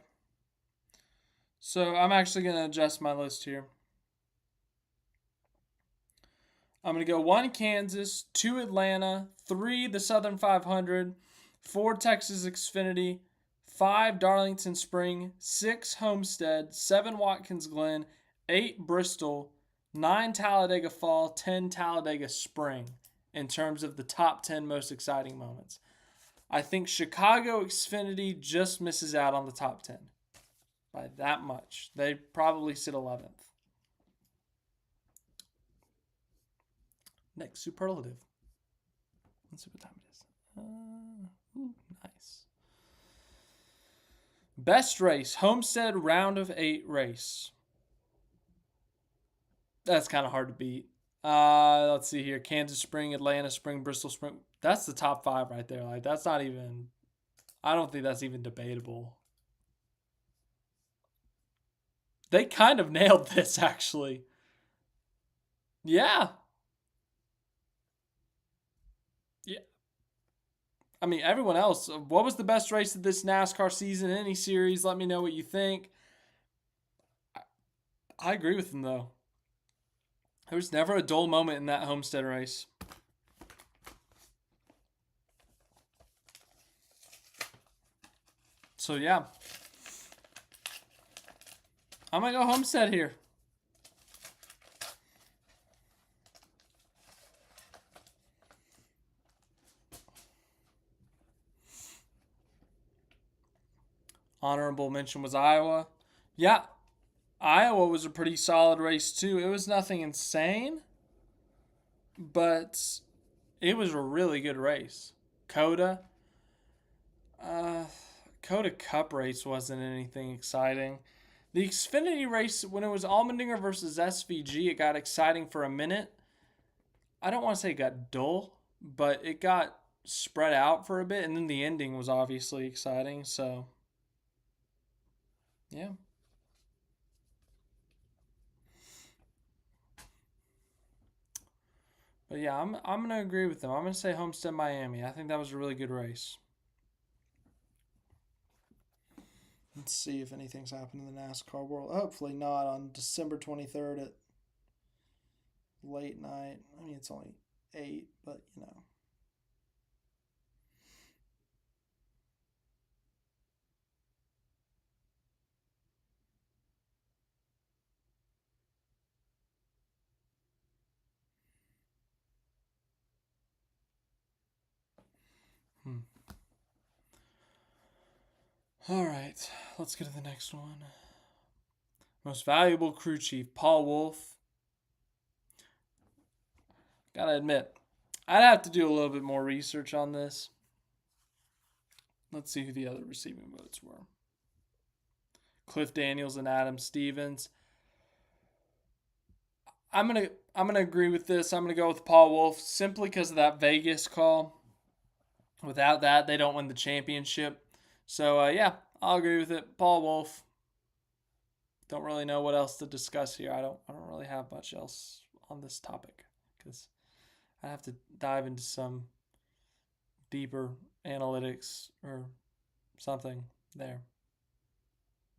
So I'm actually going to adjust my list here. I'm going to go 1 Kansas, 2 Atlanta, 3 the Southern 500, 4 Texas Xfinity, 5 Darlington Spring, 6 Homestead, 7 Watkins Glen, 8 Bristol, 9 Talladega Fall, 10 Talladega Spring in terms of the top 10 most exciting moments. I think Chicago Xfinity just misses out on the top 10 by that much. They probably sit 11th. Next superlative. Let's see what time it is. Nice. Best race, Homestead round of 8 race. That's kind of hard to beat. Let's see here. Kansas Spring, Atlanta Spring, Bristol Spring. That's the top 5 right there. Like, that's not even... I don't think that's even debatable. They kind of nailed this, actually. Yeah. Yeah. I mean, everyone else. What was the best race of this NASCAR season? Any series? Let me know what you think. I agree with them, though. There was never a dull moment in that Homestead race. So, yeah. I'm going to go Homestead here. Honorable mention was Iowa. Yeah, Iowa was a pretty solid race, too. It was nothing insane, but it was a really good race. Coda. Coda Cup race wasn't anything exciting. The Xfinity race, when it was Allmendinger versus SVG, it got exciting for a minute. I don't want to say it got dull, but it got spread out for a bit, and then the ending was obviously exciting, so yeah. But yeah, I'm gonna agree with them. I'm gonna say Homestead Miami. I think that was a really good race. Let's see if anything's happened in the NASCAR world. Hopefully not on December 23rd at late night. I mean, it's only 8, but you know. All right, let's get to the next one. Most valuable crew chief, Paul Wolfe. Gotta admit, I'd have to do a little bit more research on this. Let's see who the other receiving votes were. Cliff Daniels and Adam Stevens. I'm gonna agree with this. I'm gonna go with Paul Wolfe simply because of that Vegas call. Without that, they don't win the championship. So, yeah, I'll agree with it. Paul Wolf. Don't really know what else to discuss here. I don't really have much else on this topic because I have to dive into some deeper analytics or something there.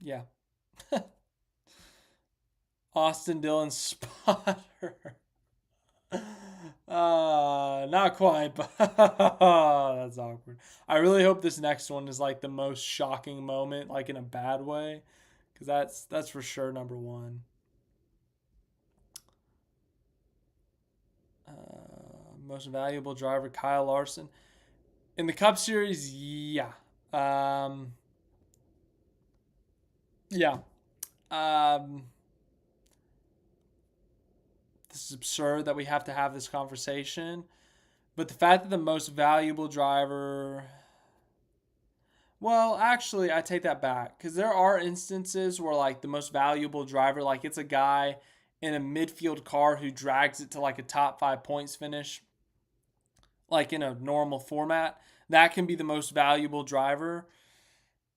Yeah. Austin Dillon spotter. Not quite, but that's awkward. I really hope this next one is like the most shocking moment, like in a bad way, because that's for sure number one. Most valuable driver, Kyle Larson in the Cup Series. Yeah, um, yeah. Um, this is absurd that we have to have this conversation, but the fact that the most valuable driver. Well, actually, I take that back because there are instances where, like, the most valuable driver, like, it's a guy in a midfield car who drags it to, like, a top 5 points finish, like, in a normal format. That can be the most valuable driver.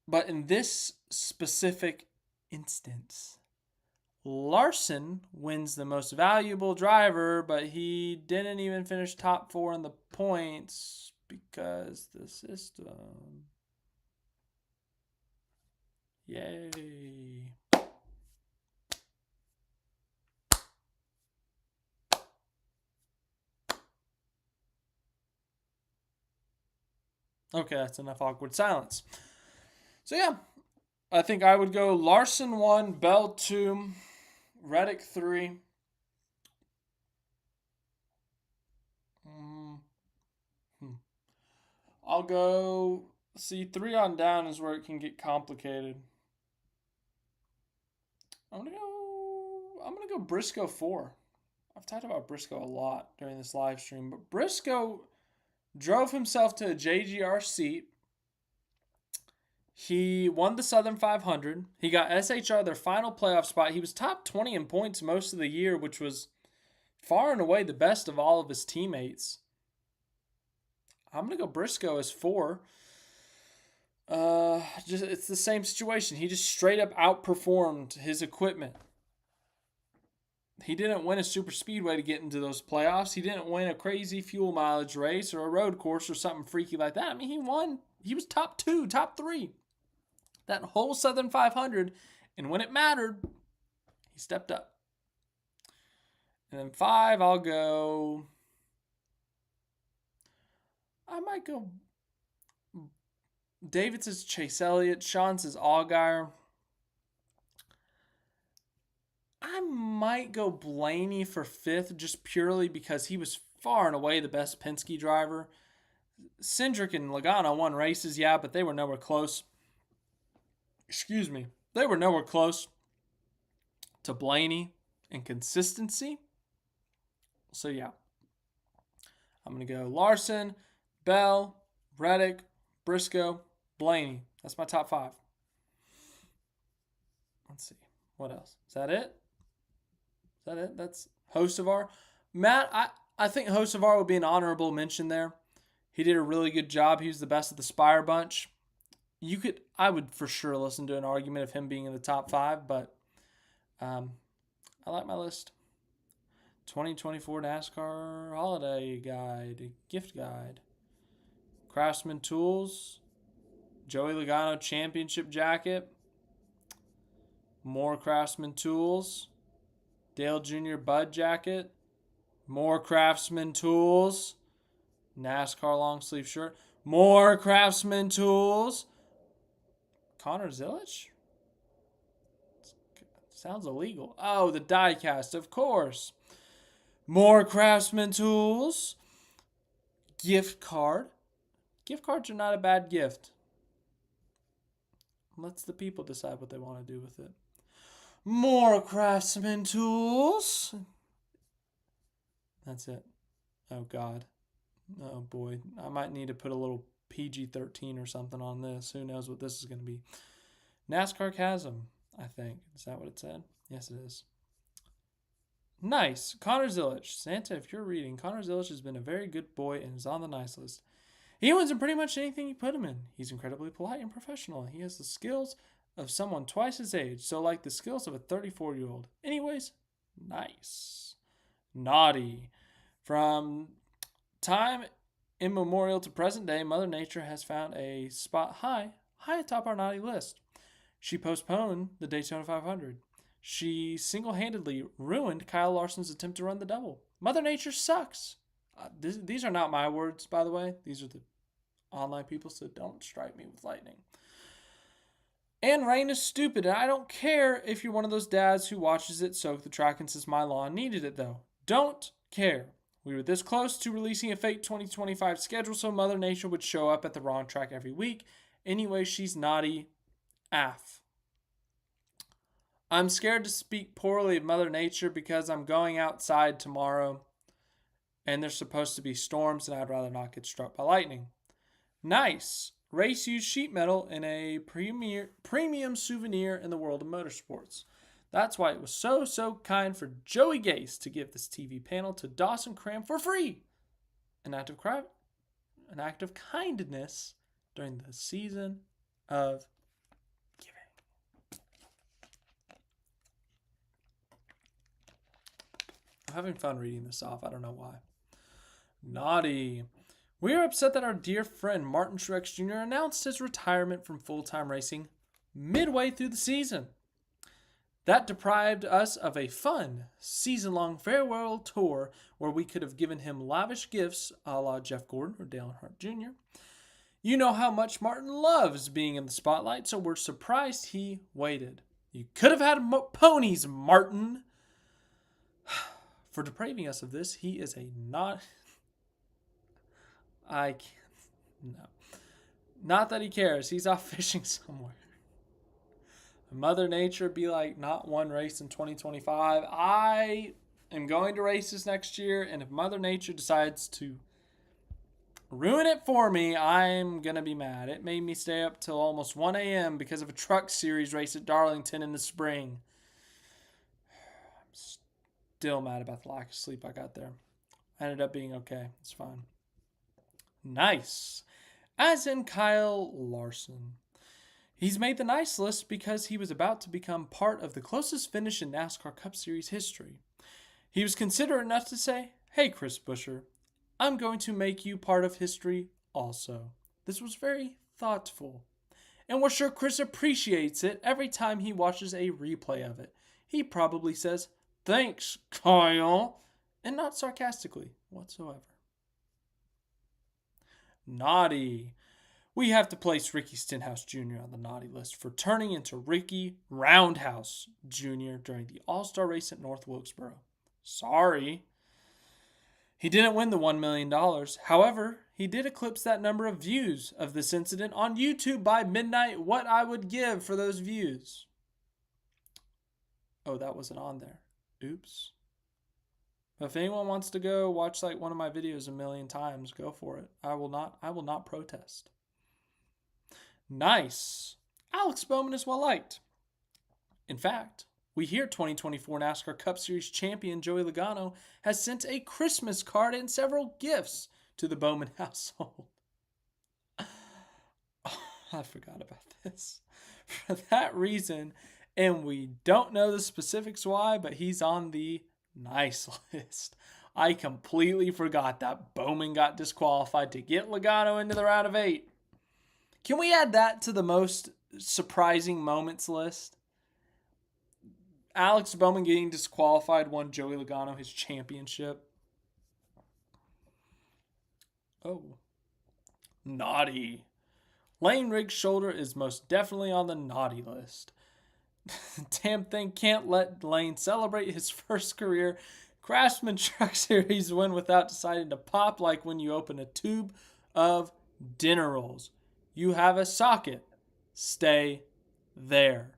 But in this specific instance, Larson wins the most valuable driver, but he didn't even finish top 4 in the points because the system. Yay. Okay, that's enough awkward silence. So, yeah, I think I would go Larson 1, Bell 2, Reddick 3. Mm, hmm. I'll go. See, 3 on down is where it can get complicated. I'm gonna go Briscoe 4. I've talked about Briscoe a lot during this live stream, but Briscoe drove himself to a JGR seat. He won the Southern 500. He got SHR their final playoff spot. He was top 20 in points most of the year, which was far and away the best of all of his teammates. I'm gonna go Briscoe as 4. Just it's the same situation. He just straight up outperformed his equipment. He didn't win a super speedway to get into those playoffs. He didn't win a crazy fuel mileage race or a road course or something freaky like that. I mean, he won. He was top 2, top 3. That whole Southern 500, and when it mattered, he stepped up. And then 5, I'll go. I might go. David's is Chase Elliott. Sean's is Allgaier. I might go Blaney for 5th just purely because he was far and away the best Penske driver. Cindric and Logano won races, yeah, but they were nowhere close. Excuse me. They were nowhere close to Blaney in consistency. So, yeah. I'm going to go Larson, Bell, Reddick, Briscoe, Blaney. That's my top 5. Let's see. What else? Is that it? Is that it? That's Hocevar. Matt, I think Hocevar would be an honorable mention there. He did a really good job. He was the best of the Spire bunch. I would for sure listen to an argument of him being in the top 5, but I like my list. 2024 NASCAR Holiday Guide, Gift Guide. Craftsman Tools, Joey Logano Championship Jacket, more Craftsman Tools, Dale Jr. Bud Jacket, more Craftsman Tools, NASCAR long sleeve shirt, more Craftsman Tools, Connor Zilic? Sounds illegal. Oh, the diecast, of course. More Craftsman Tools, gift card. Gift cards are not a bad gift. Let's the people decide what they want to do with it. More Craftsman Tools. That's it. Oh, God. Oh, boy. I might need to put a little PG-13 or something on this. Who knows what this is going to be. NASCAR Chasm, I think. Is that what it said? Yes, it is. Nice. Connor Zilic. Santa, if you're reading, Connor Zilic has been a very good boy and is on the nice list. He wins in pretty much anything you put him in. He's incredibly polite and professional. He has the skills of someone twice his age, so like the skills of a 34-year-old. Anyways, nice. Naughty. From time immemorial to present day, Mother Nature has found a spot high atop our naughty list. She postponed the Daytona 500. She single-handedly ruined Kyle Larson's attempt to run the double. Mother Nature sucks. These are not my words, by the way. These are the online people, so don't strike me with lightning. And rain is stupid, and I don't care if you're one of those dads who watches it soak the track and says my lawn needed it, though. Don't care. We were this close to releasing a fake 2025 schedule so Mother Nature would show up at the wrong track every week. Anyway, she's naughty AF. I'm scared to speak poorly of Mother Nature because I'm going outside tomorrow and there's supposed to be storms and I'd rather not get struck by lightning. Nice. Race used sheet metal in a premium souvenir in the world of motorsports. That's why it was so kind for Joey Gase to give this TV panel to Dawson Cram for free. An act of kindness during the season of giving. I'm having fun reading this off. I don't know why. Naughty. We are upset that our dear friend Martin Truex Jr. announced his retirement from full-time racing midway through the season. That deprived us of a fun, season-long farewell tour where we could have given him lavish gifts a la Jeff Gordon or Dale Earnhardt Jr. You know how much Martin loves being in the spotlight, so we're surprised he waited. You could have had ponies, Martin. For depriving us of this, he is a not... I can't... No. Not that he cares. He's off fishing somewhere. Mother Nature be like, not one race in 2025. I am going to race this next year, and if Mother Nature decides to ruin it for me, I'm going to be mad. It made me stay up till almost 1 a.m. because of a truck series race at Darlington in the spring. I'm still mad about the lack of sleep I got there. I ended up being okay. It's fine. Nice. As in Kyle Larson. He's made the nice list because he was about to become part of the closest finish in NASCAR Cup Series history. He was considerate enough to say, "Hey, Chris Buescher, I'm going to make you part of history also." This was very thoughtful. And we're sure Chris appreciates it every time he watches a replay of it. He probably says, "Thanks, Kyle," and not sarcastically whatsoever. Naughty. We have to place Ricky Stenhouse Jr. on the naughty list for turning into Ricky Roundhouse Jr. during the All-Star race at North Wilkesboro. Sorry. He didn't win the $1 million. However, he did eclipse that number of views of this incident on YouTube by midnight. What I would give for those views. Oh, that wasn't on there. Oops. But if anyone wants to go watch like one of my videos a million times, go for it. I will not protest. Nice. Alex Bowman is well liked. In fact, we hear 2024 NASCAR Cup Series champion Joey Logano has sent a Christmas card and several gifts to the Bowman household. Oh, I forgot about this. For that reason, and we don't know the specifics why, but he's on the nice list. I completely forgot that Bowman got disqualified to get Logano into the round of 8. Can we add that to the most surprising moments list? Alex Bowman getting disqualified won Joey Logano his championship. Oh. Naughty. Lane Riggs' shoulder is most definitely on the naughty list. Damn thing can't let Lane celebrate his first career Craftsman Truck Series win without deciding to pop like when you open a tube of dinner rolls. You have a socket. Stay there.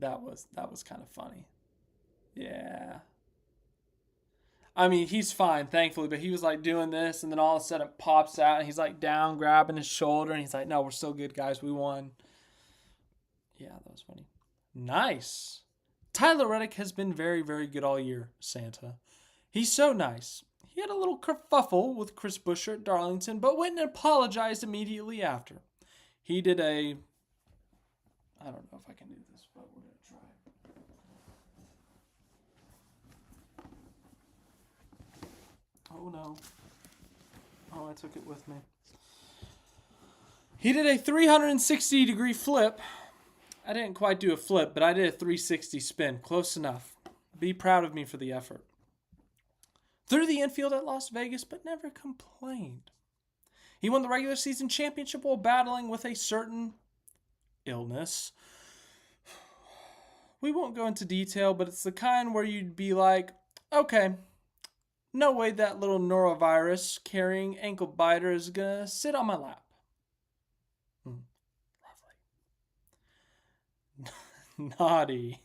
That was kind of funny. Yeah. I mean, he's fine, thankfully, but he was like doing this, and then all of a sudden it pops out, and he's like down grabbing his shoulder, and he's like, "No, we're still good, guys. We won." Yeah, that was funny. Nice. Tyler Reddick has been very, very good all year, Santa. He's so nice. He had a little kerfuffle with Chris Buescher at Darlington, but went and apologized immediately after. He did a... I don't know if I can do this, but we're going to try. Oh, no. Oh, I took it with me. He did a 360-degree flip. I didn't quite do a flip, but I did a 360 spin. Close enough. Be proud of me for the effort. Through the infield at Las Vegas, but never complained. He won the regular season championship while battling with a certain illness. We won't go into detail, but it's the kind where you'd be like, okay, no way that little norovirus carrying ankle biter is going to sit on my lap. Lovely.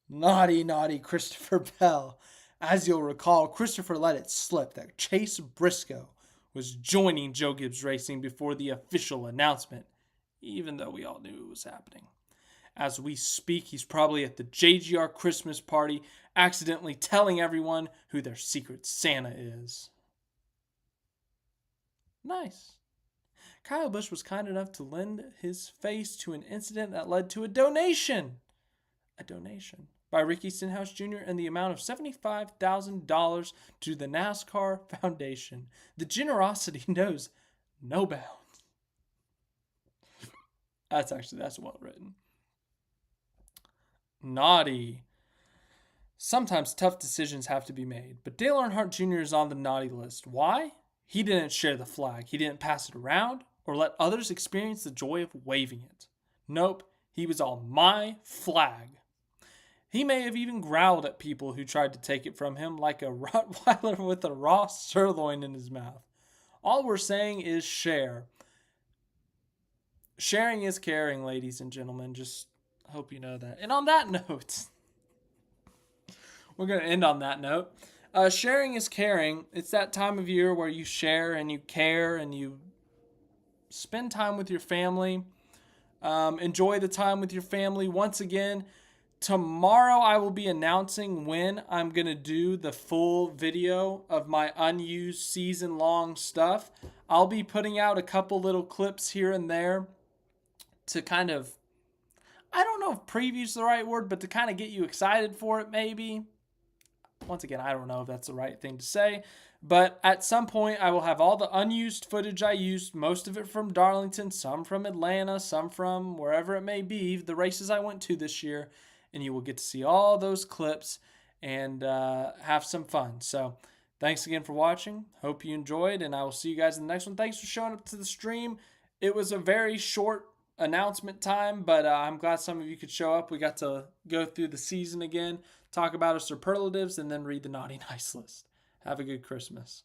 Naughty Christopher Bell. As you'll recall, Christopher let it slip that Chase Briscoe was joining Joe Gibbs Racing before the official announcement, even though we all knew it was happening. As we speak, he's probably at the JGR Christmas party, accidentally telling everyone who their secret Santa is. Nice. Kyle Busch was kind enough to lend his face to an incident that led to a donation. By Ricky Stenhouse Jr. in the amount of $75,000 to the NASCAR Foundation. The generosity knows no bounds. That's well written. Naughty. Sometimes tough decisions have to be made, but Dale Earnhardt Jr. is on the naughty list. Why? He didn't share the flag. He didn't pass it around or let others experience the joy of waving it. Nope, he was on my flag. He may have even growled at people who tried to take it from him like a Rottweiler with a raw sirloin in his mouth. All we're saying is share. Sharing is caring, ladies and gentlemen. Just hope you know that. And on that note, we're going to end on that note. Sharing is caring. It's that time of year where you share and you care and you spend time with your family. Enjoy the time with your family. Once again, tomorrow I will be announcing when I'm going to do the full video of my unused season-long stuff. I'll be putting out a couple little clips here and there to kind of, I don't know if preview is the right word, but to kind of get you excited for it maybe. Once again, I don't know if that's the right thing to say, but at some point I will have all the unused footage I used, most of it from Darlington, some from Atlanta, some from wherever it may be, the races I went to this year, and you will get to see all those clips and have some fun. So thanks again for watching. Hope you enjoyed, and I will see you guys in the next one. Thanks for showing up to the stream. It was a very short announcement time, but I'm glad some of you could show up. We got to go through the season again, talk about our superlatives, and then read the naughty nice list. Have a good Christmas.